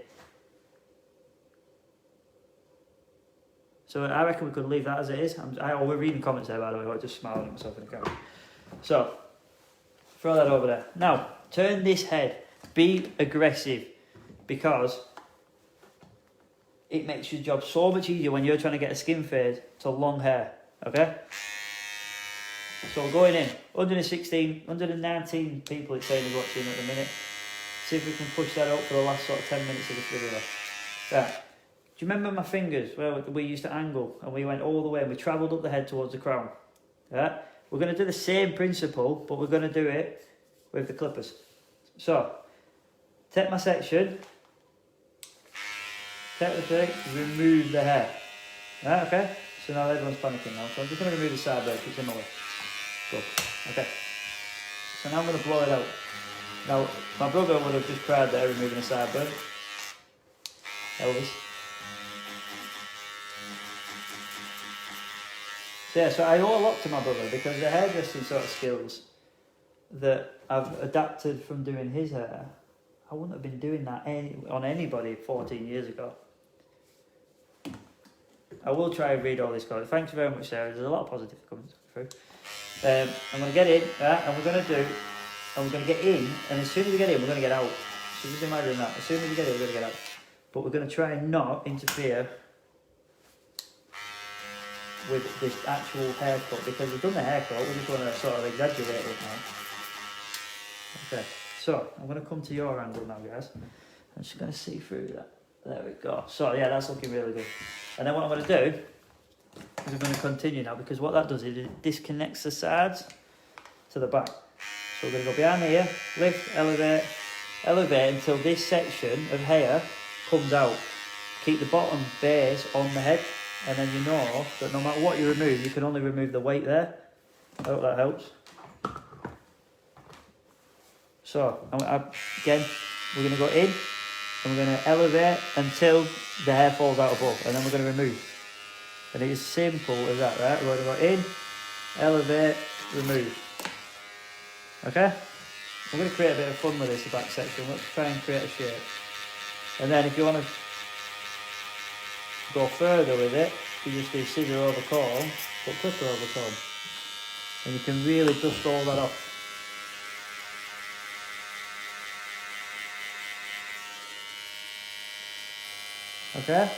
So I reckon we could leave that as it is. We're reading comments there by the way, I'm just smiling at myself in the camera. So, throw that over there. Now, turn this head, be aggressive, because it makes your job so much easier when you're trying to get a skin fade to long hair, okay? So going in, 119 people it's saying is watching at the minute. See if we can push that up for the last sort of 10 minutes of this video. Right. Do you remember my fingers where we used to angle and we went all the way and we travelled up the head towards the crown? Yeah? We're going to do the same principle, but we're going to do it with the clippers. So, take my section, take the thing, remove the hair. Right, okay? So now everyone's panicking now. So I'm just going to remove the side there, it's in my way. Go. Okay. So now I'm going to blow it out. Now, my brother would have just cried there removing a sideburn. Elvis. So yeah, so I owe a lot to my brother because the hairdressing sort of skills that I've adapted from doing his hair, I wouldn't have been doing that on anybody 14 years ago. I will try and read all this code. Thanks very much, Sarah. There's a lot of positive coming through. I'm going to get in, and we're going to get in, and as soon as we get in, we're going to get out. So just imagine that. As soon as we get in, we're going to get out. But we're going to try and not interfere with this actual haircut, because we've done the haircut, we just want to sort of exaggerate it now. Okay, so I'm going to come to your angle now, guys. I'm just going to see through that. There we go. So yeah, that's looking really good. And then what I'm going to do is I'm going to continue now, because what that does is it disconnects the sides to the back. So we're going to go behind here, lift, elevate until this section of hair comes out. Keep the bottom base on the head, and then you know that no matter what you remove, you can only remove the weight there. I hope that helps. So again, we're going to go in, and we're going to elevate until the hair falls out above, and then we're going to remove. And it is simple as that, right? We're going to go in, elevate, remove. Okay? We're going to create a bit of fun with this back section. Let's try and create a shape. And then if you want to go further with it, you just do scissor over comb, but clipper over comb. And you can really dust all that off. Okay?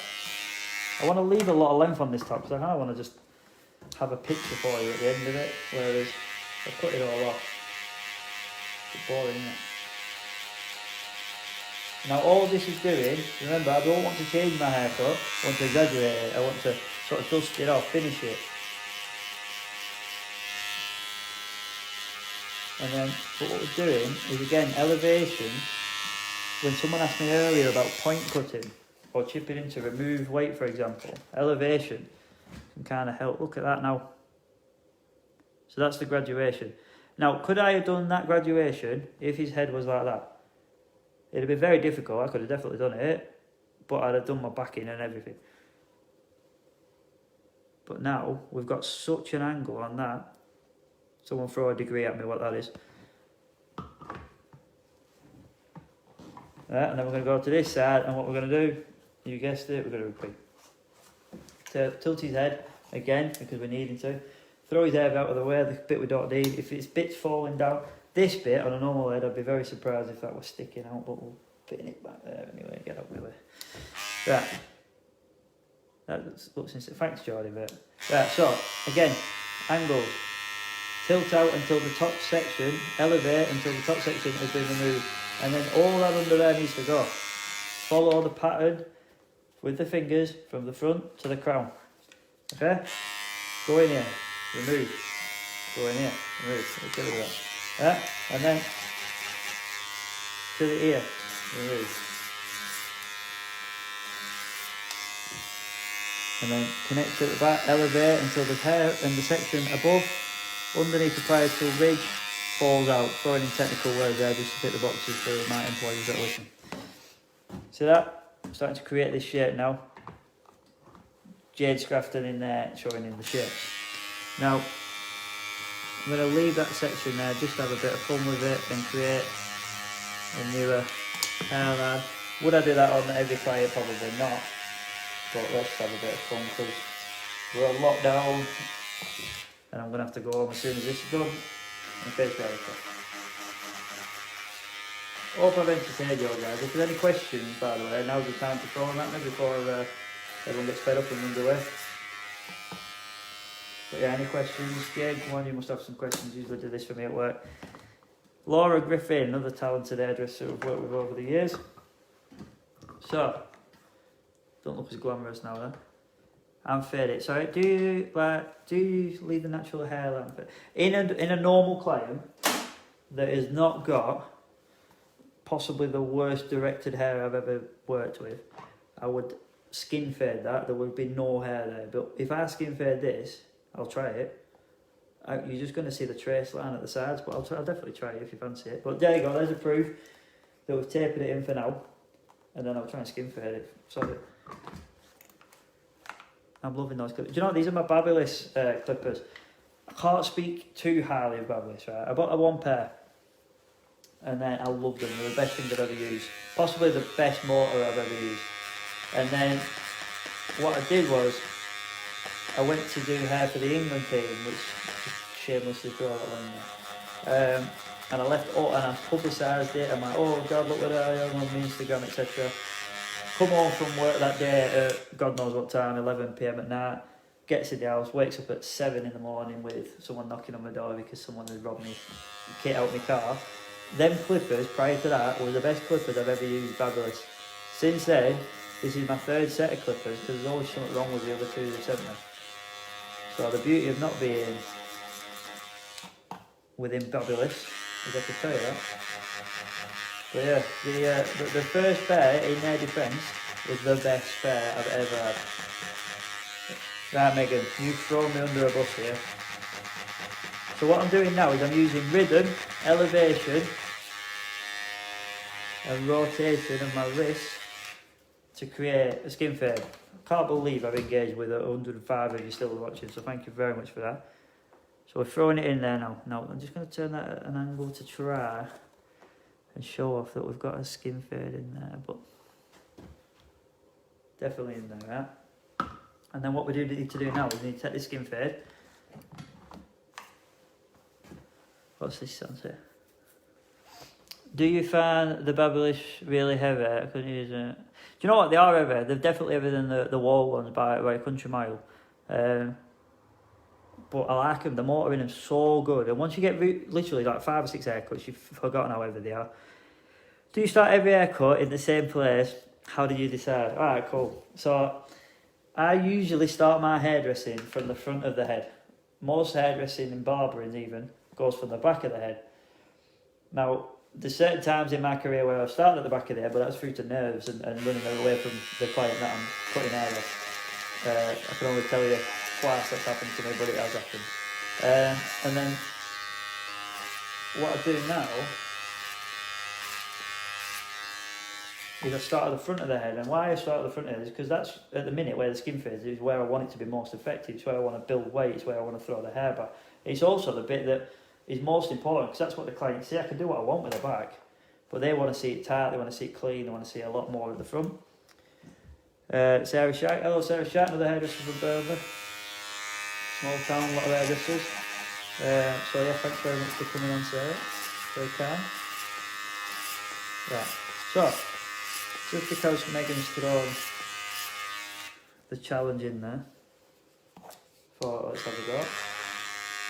I want to leave a lot of length on this top, because I kind of want to just have a picture for you at the end of it, whereas I cut it all off. It's boring, isn't it? Now all this is doing, remember, I don't want to change my haircut, I want to exaggerate it, I want to sort of dust it off, finish it. And then what we're doing is, again, elevation. When someone asked me earlier about point cutting, or chipping in to remove weight, for example, elevation can kind of help. Look at that now. So that's the graduation. Now, could I have done that graduation if his head was like that? It'd be very difficult. I could have definitely done it, but I'd have done my backing and everything. But now we've got such an angle on that. Someone throw a degree at me what that is. And then we're going to go to this side, and what we're going to do, you guessed it, we're going to repeat. So tilt his head again, because we're needing to. Throw his head out of the way, the bit we don't need. If it's bits falling down, this bit on a normal head, I'd be very surprised if that was sticking out, but we'll pin it back there anyway, get out of the way. Right. That looks insane. Thanks, Jordy, mate. Right, so, again, angles. Tilt out until the top section, elevate until the top section has been removed. And then all that under there needs to go. Follow the pattern with the fingers from the front to the crown. Okay? Go in here, remove. Go in here, remove. Let's get rid of that. Yeah? And then to the ear, remove. And then connect to the back, elevate until the hair and the section above, underneath the parietal ridge, falls out. Throwing in technical words there just to fit the boxes for my employees that listen. See that? I'm starting to create this shape now. Jade Scrafton in there, showing in the shape. Now, I'm going to leave that section there, just have a bit of fun with it and create a newer hairline. Would I do that on every client? Probably not. But let's have a bit of fun, because we're on lockdown and I'm going to have to go home as soon as this is done and face reality. Hope I've entertained you all, guys. If there's any questions, by the way, now's the time to throw them at me before everyone gets fed up and runs away. But yeah, any questions? Jane, come on, you must have some questions. You usually do this for me at work. Laura Griffin, another talented hairdresser I've worked with over the years. So, don't look as glamorous now then. I'm faded. Sorry, do you leave the natural hairline? In a normal client that has not got possibly the worst directed hair I've ever worked with, I would skin fade that. There would be no hair there. But if I skin fade this, I'll try it. You're just going to see the trace line at the sides, but I'll definitely try it if you fancy it. But there you go, there's a proof that we've tapered it in for now. And then I'll try and skin fade it. Sorry. I'm loving those clippers. Do you know what? These are my Babyliss clippers. I can't speak too highly of Babyliss, right? I bought one pair. and then I love them. They're the best thing I've ever used. Possibly the best motor I've ever used. And then what I did was I went to do hair for the England team, which shamelessly throw that one. And I left and I publicised it. I'm like, oh God, look what I am on my Instagram, etc. Come home from work that day at God knows what time, 11 PM at night. Gets in the house, wakes up at 7 in the morning with someone knocking on my door because someone had robbed me kit out of my car. Them clippers, prior to that, were the best clippers I've ever used, fabulous. Since then, this is my third set of clippers because there's always something wrong with the other two they sent me. So the beauty of not being within fabulous, as I can tell you that. But yeah, the first pair, in their defence, was the best pair I've ever had. Right, Megan, you've thrown me under a bus here. So what I'm doing now is I'm using rhythm, elevation, and rotation of my wrist to create a skin fade. I can't believe I've engaged with 105 of you still watching, so thank you very much for that. So we're throwing it in there now. Now I'm just going to turn that at an angle to try and show off that we've got a skin fade in there, but definitely in there, right? And then what we need to do now is we need to take this skin fade. What's this sound here? Do you find the Babyliss really heavy? I couldn't use it. Do you know what? They are heavy. They're definitely heavier than the wall ones by a country mile. But I like them. The motor in them so good. And once you get literally like 5 or 6 haircuts, you've forgotten how heavy they are. Do you start every haircut in the same place? How do you decide? Alright, cool. So I usually start my hairdressing from the front of the head. Most hairdressing and barbering even goes from the back of the head. Now, there's certain times in my career where I've started at the back of the head, but that's through to nerves and running away from the client that I'm cutting hair off. I can only tell you twice that's happened to me, but it has happened. And then what I do now is I start at the front of the head. And why I start at the front of the head is because that's at the minute where the skin phase is where I want it to be most effective. It's where I want to build weight. It's where I want to throw the hair back. It's also the bit that is most important because that's what the clients see. I can do what I want with the back, but they want to see it tight, they want to see it clean, they want to see a lot more at the front. Sarah Shark, hello Sarah Shark, another hairdresser from Burnley. Small town, a lot of hairdressers. So yeah, thanks very much for coming on, Sarah. Very kind. Right, so just because Megan's thrown the challenge in there, thought let's have a go.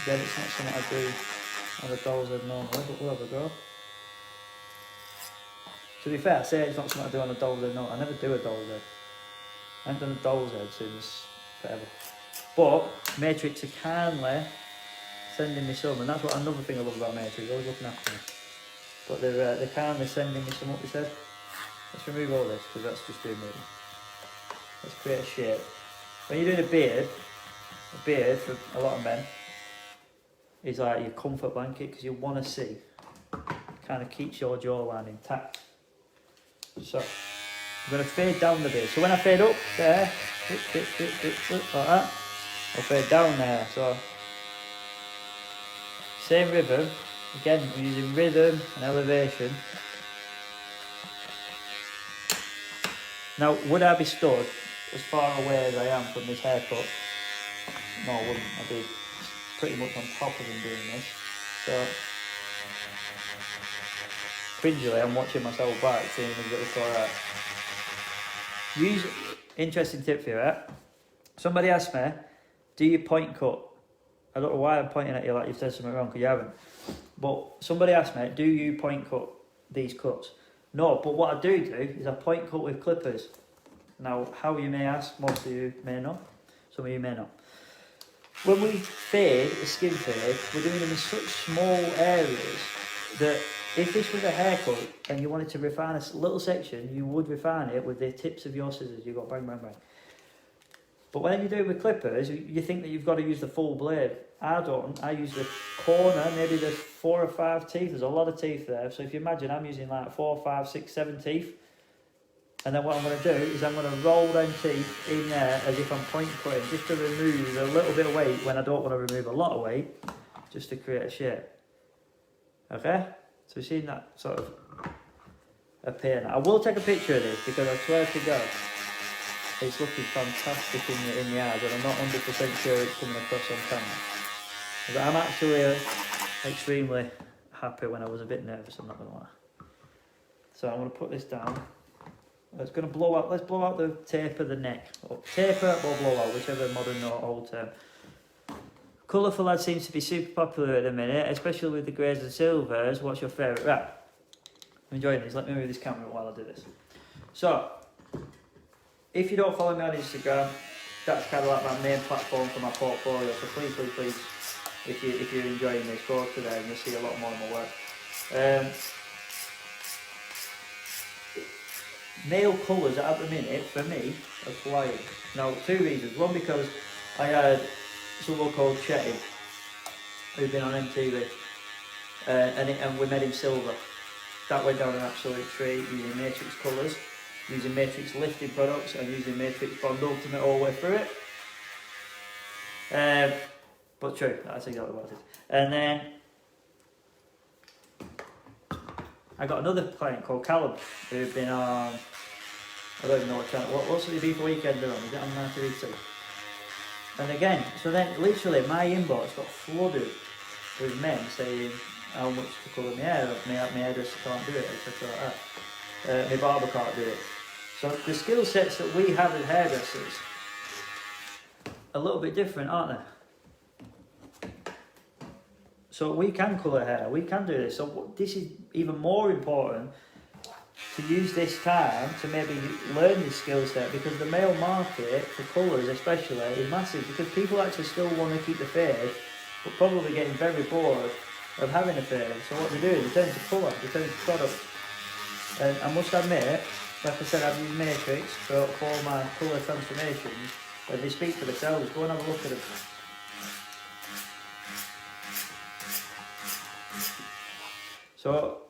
Again, it's not something I do on a doll's head normally, but we'll have a go. To be fair, I say it's not something I do on a doll's head normally. I never do a doll's head. I haven't done a doll's head since forever. But Matrix are kindly sending me some, and that's what another thing I love about Matrix, always looking after me. But they're kindly sending me some up, they said. Let's remove all this, because that's just doing me. Let's create a shape. When you're doing a beard for a lot of men, is like your comfort blanket because you want to see. Kind of keeps your jawline intact. So, I'm going to fade down the beard. So when I fade up there, like that, I'll fade down there. So, same rhythm. Again, we're using rhythm and elevation. Now, would I be stood as far away as I am from this haircut? No, I wouldn't. I'd be pretty much on top of him doing this. So, cringily, I'm watching myself back, seeing if it looks alright. Interesting tip for you, right? Somebody asked me, do you point cut? I don't know why I'm pointing at you like you've said something wrong, because you haven't. But somebody asked me, do you point cut these cuts? No, but what I do is I point cut with clippers. Now, how you may ask, most of you may know, some of you may not. When we fade, a skin fade, we're doing them in such small areas that if this was a haircut and you wanted to refine a little section, you would refine it with the tips of your scissors. You go bang, bang, bang. But when you do it with clippers, you think that you've got to use the full blade. I don't. I use the corner, maybe there's 4 or 5 teeth. There's a lot of teeth there. So if you imagine, I'm using like 4, 5, 6, 7 teeth. And then what I'm going to do is I'm going to roll them teeth in there as if I'm point cutting, just to remove a little bit of weight when I don't want to remove a lot of weight, just to create a shape. Okay? So we've seen that sort of appear now. I will take a picture of this because I swear to God, it's looking fantastic in the eyes, and I'm not 100% sure it's coming across on camera. But I'm actually extremely happy when I was a bit nervous, I'm not going to lie. So I'm going to put this down. It's going to blow out, let's blow out the tape of the neck. Or taper or blow out, whichever modern or old term. Colour for lads seems to be super popular at the minute, especially with the greys and silvers. What's your favourite? Right, I'm enjoying this. Let me move this camera while I do this. So, if you don't follow me on Instagram, that's kind of like my main platform for my portfolio. So please, if you're enjoying this, go to there and you'll see a lot more of my work. Male colours at the minute, for me, are flying. Now, 2 reasons. One, because I had someone called Chetty, who'd been on MTV, and we made him silver. That went down an absolute treat, using matrix colours, using matrix lifting products, and using matrix bond ultimate all the way through it. But true, that's exactly what it is. And then I got another client called Callum, who'd been on, I don't even know what channel, what's the Beef Weekend on? Is it on TV2? And again, so then literally my inbox got flooded with men saying how much to colour my hair, my hairdresser can't do it, etc. like that. My barber can't do it. So the skill sets that we have as hairdressers are a little bit different, aren't they? So we can colour hair, we can do this. So this is even more important to use this time to maybe learn this skill set, because the male market for colours especially is massive, because people actually still want to keep the fade but probably getting very bored of having a fade. So what they do is they turn to colour, they turn to product. And I must admit, like I said, I've used Matrix for all my colour transformations, and they speak for themselves. Go and have a look at them. So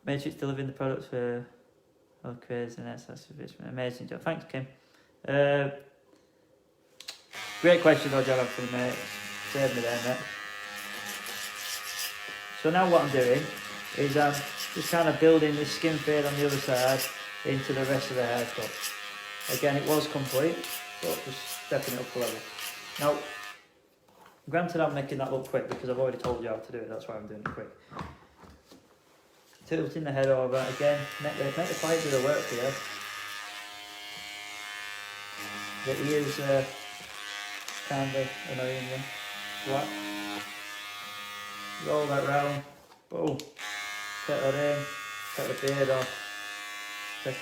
Matrix delivering the products for crazy, and that's an amazing job. Thanks, Kim. Great question though, John, for me, mate. Saved me there, mate. So now what I'm doing is I'm just kind of building this skin fade on the other side into the rest of the haircut. Again, it was complete, but just stepping it up a level. Now, granted I'm making that look quick because I've already told you how to do it, that's why I'm doing it quick. Tilting the head over, again, make the client do the work for you. The ears kind of annoying them. Flat. Roll that round. Boom. Take that in. Take the beard off. Take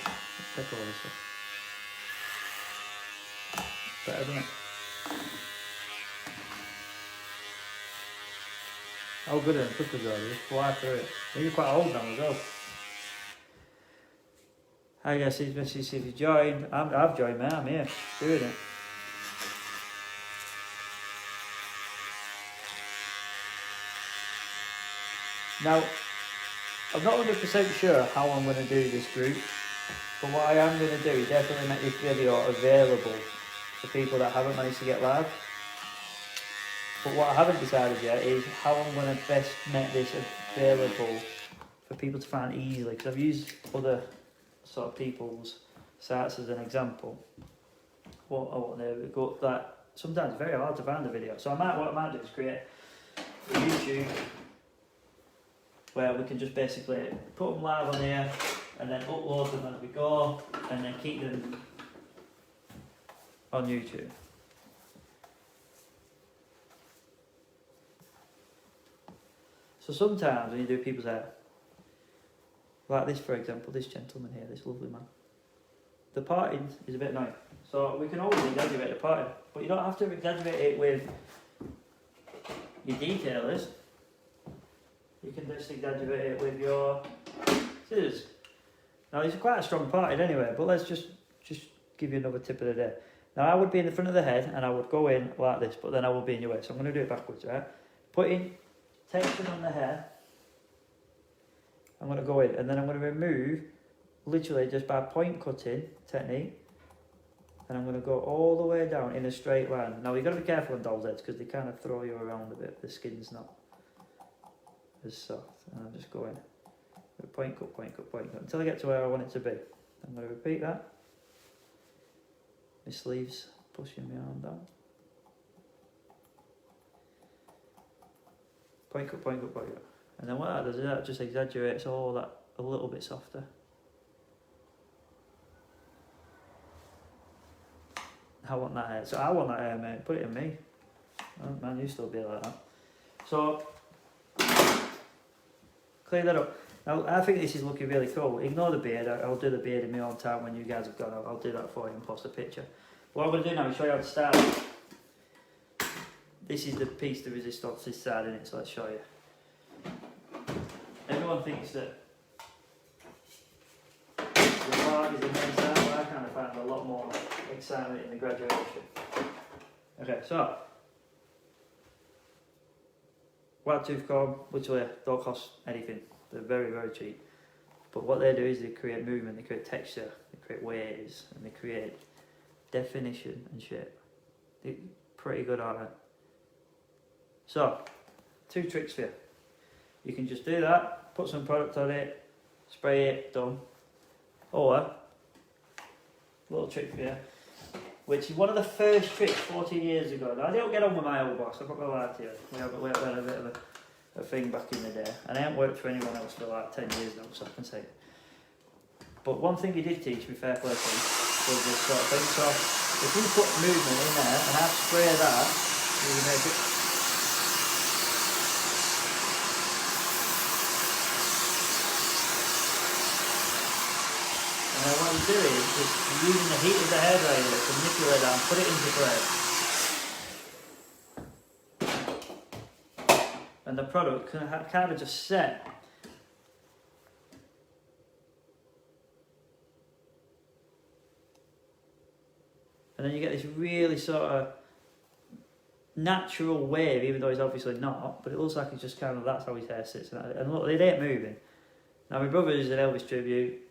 all this stuff. Better, isn't it? How good are the clippers are, they just fly through it. You're quite old now as well. I guess he's messy see if you joined. I've joined, man, I'm here, doing it. Now, I'm not 100% sure how I'm going to do this group, but what I am going to do is definitely make this video available for people that haven't managed to get live. But what I haven't decided yet is how I'm going to best make this available for people to find easily, because I've used other sort of people's sites as an example. That sometimes it's very hard to find a video. So what I might do is create a YouTube where we can just basically put them live on here and then upload them as we go and then keep them on YouTube. So sometimes when you do people's hair, like this for example, this gentleman here, this lovely man, the parting is a bit annoying. So we can always exaggerate the parting, but you don't have to exaggerate it with your detailers. You can just exaggerate it with your scissors. Now this is quite a strong parting anyway, but let's just give you another tip of the day. Now I would be in the front of the head and I would go in like this, but then I will be in your way. So I'm going to do it backwards, right? Putting tension on the hair. I'm going to go in and then I'm going to remove, literally just by point cutting technique, and I'm going to go all the way down in a straight line. Now you've got to be careful on doll's heads because they kind of throw you around a bit, the skin's not as soft, and I'm just going point cut, point cut, point cut until I get to where I want it to be. I'm going to repeat that. My sleeves pushing my arm down. Point cut, point cut, point cut. And then what that does is that just exaggerates all that a little bit softer. I want that hair. So I want that hair, mate. Put it in me. Oh, man, you still be like that. So, clear that up. Now, I think this is looking really cool. Ignore the beard. I'll do the beard in my own time when you guys have gone. I'll do that for you and post a picture. What I'm going to do now is show you how to start. This is the piece de resistance this side in it, so let's show you. Everyone thinks that the bar is the main side, but I kind of find a lot more excitement in the graduation. Okay, so wide tooth comb, literally don't cost anything. They're very, very cheap. But what they do is they create movement, they create texture, they create waves, and they create definition and shape. They're pretty good, aren't they? So, 2 tricks for you. You can just do that, put some product on it, spray it, done. Or, little trick for you, which is one of the first tricks 14 years ago. Now, I don't get on with my old boss, I'm not going to lie to you. We had a bit of a thing back in the day, and I haven't worked for anyone else for like 10 years now, so I can say it. But one thing he did teach me, fair play to him, was this sort of thing. So, if you put movement in there, and I spray that, you can make it. And then what you do is using the heat of the hairdryer to manipulate that and put it into place. And the product can kind of just set. And then you get this really sort of natural wave, even though it's obviously not, but it looks like it's just kind of, that's how his hair sits. And look, it ain't moving. Now my brother is an Elvis tribute,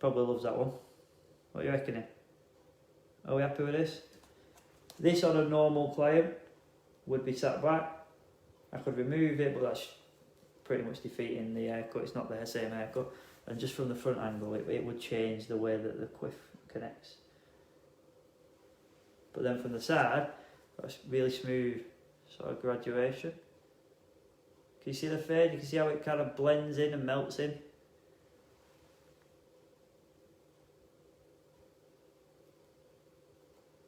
probably loves that one. What are you reckoning? Are we happy with this? This on a normal client would be sat back. I could remove it, but that's pretty much defeating the haircut. It's not the same haircut. And just from the front angle, it would change the way that the quiff connects. But then from the side, that's really smooth sort of graduation. Can you see the fade? You can see how it kind of blends in and melts in.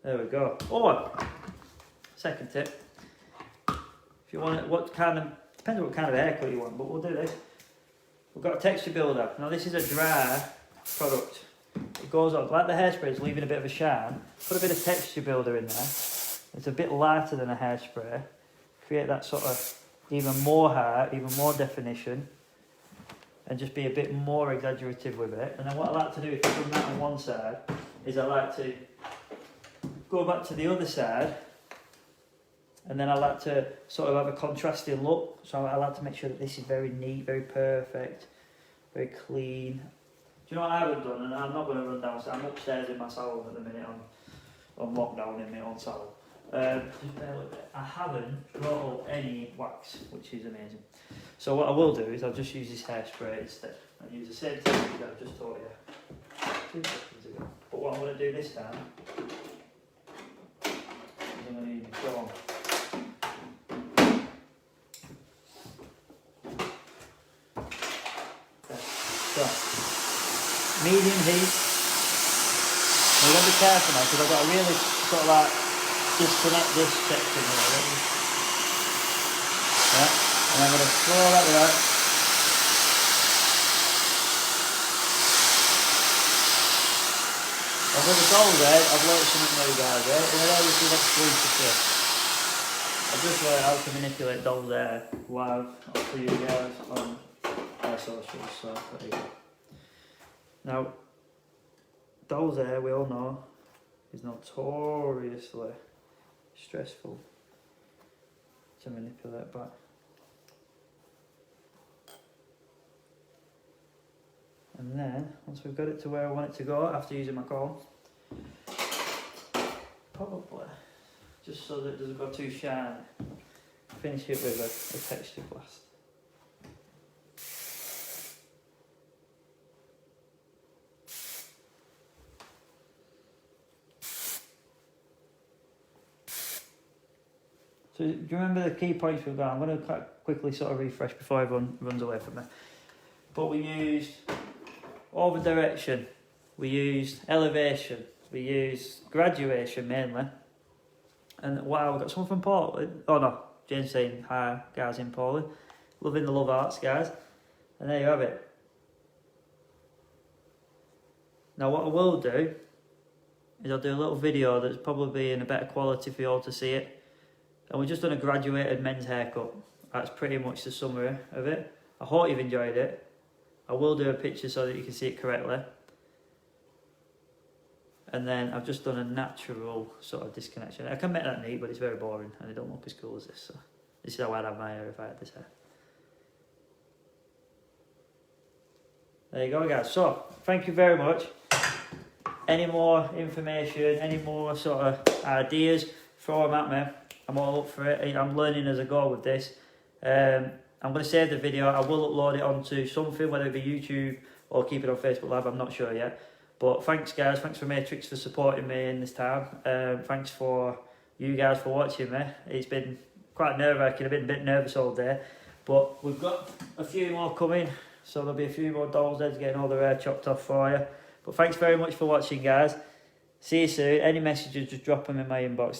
There we go. Or, second tip. If you want it, depends on what kind of haircut you want, but we'll do this. We've got a texture builder. Now this is a dry product. It goes on, like the hairspray is leaving a bit of a shine. Put a bit of texture builder in there. It's a bit lighter than a hairspray. Create that sort of even more height, even more definition. And just be a bit more exaggerative with it. And then what I like to do, if I've done that on one side, is I like to go back to the other side, and then I like to sort of have a contrasting look. So I like to make sure that this is very neat, very perfect, very clean. Do you know what I would have done? And I'm not going to run downstairs. I'm upstairs in my salon at the minute. On lockdown in my own salon. Just bear with it. I haven't brought up any wax, which is amazing. So what I will do is I'll just use this hairspray instead. I'll use the same technique that I've just taught you 2 seconds ago. But what I'm going to do this time is I'm going to use my comb. So, medium heat. Now you've got to be careful now because I've got to really sort of like disconnect this section here. Yeah, and I'm going to throw that out. And with the doll's head, I've learned something new, guys, right? And I know this is exclusive. I've just learned how to manipulate doll's hair live for you guys on our socials, so there you go. Now, doll's hair, we all know, is notoriously stressful to manipulate back. And then, once we've got it to where I want it to go, after using my comb, probably, just so that it doesn't go too shiny, finish it with a texture blast. So do you remember the key points we've got? I'm going to quite quickly sort of refresh before everyone runs away from me. But we used over direction, we used elevation, we used graduation mainly. And wow, we got someone from Portland. Oh no, James saying hi guys in Portland. Loving the love arts, guys. And there you have it. Now what I will do is I'll do a little video that's probably in a better quality for you all to see it. And we've just done a graduated men's haircut. That's pretty much the summary of it. I hope you've enjoyed it. I will do a picture so that you can see it correctly. And then I've just done a natural sort of disconnection. I can make that neat, but it's very boring and it don't look as cool as this. So this is how I'd have my hair if I had this hair. There you go, guys. So thank you very much. Any more information, any more sort of ideas, throw them at me. I'm all up for it. I'm learning as I go with this. I'm going to save the video. I will upload it onto something, whether it be YouTube or keep it on Facebook Live. I'm not sure yet. But thanks, guys. Thanks for Matrix for supporting me in this time. Thanks for you guys for watching me. It's been quite nerve-wracking. I've been a bit nervous all day. But we've got a few more coming. So there'll be a few more dolls' heads getting all their hair chopped off for you. But thanks very much for watching, guys. See you soon. Any messages, just drop them in my inbox.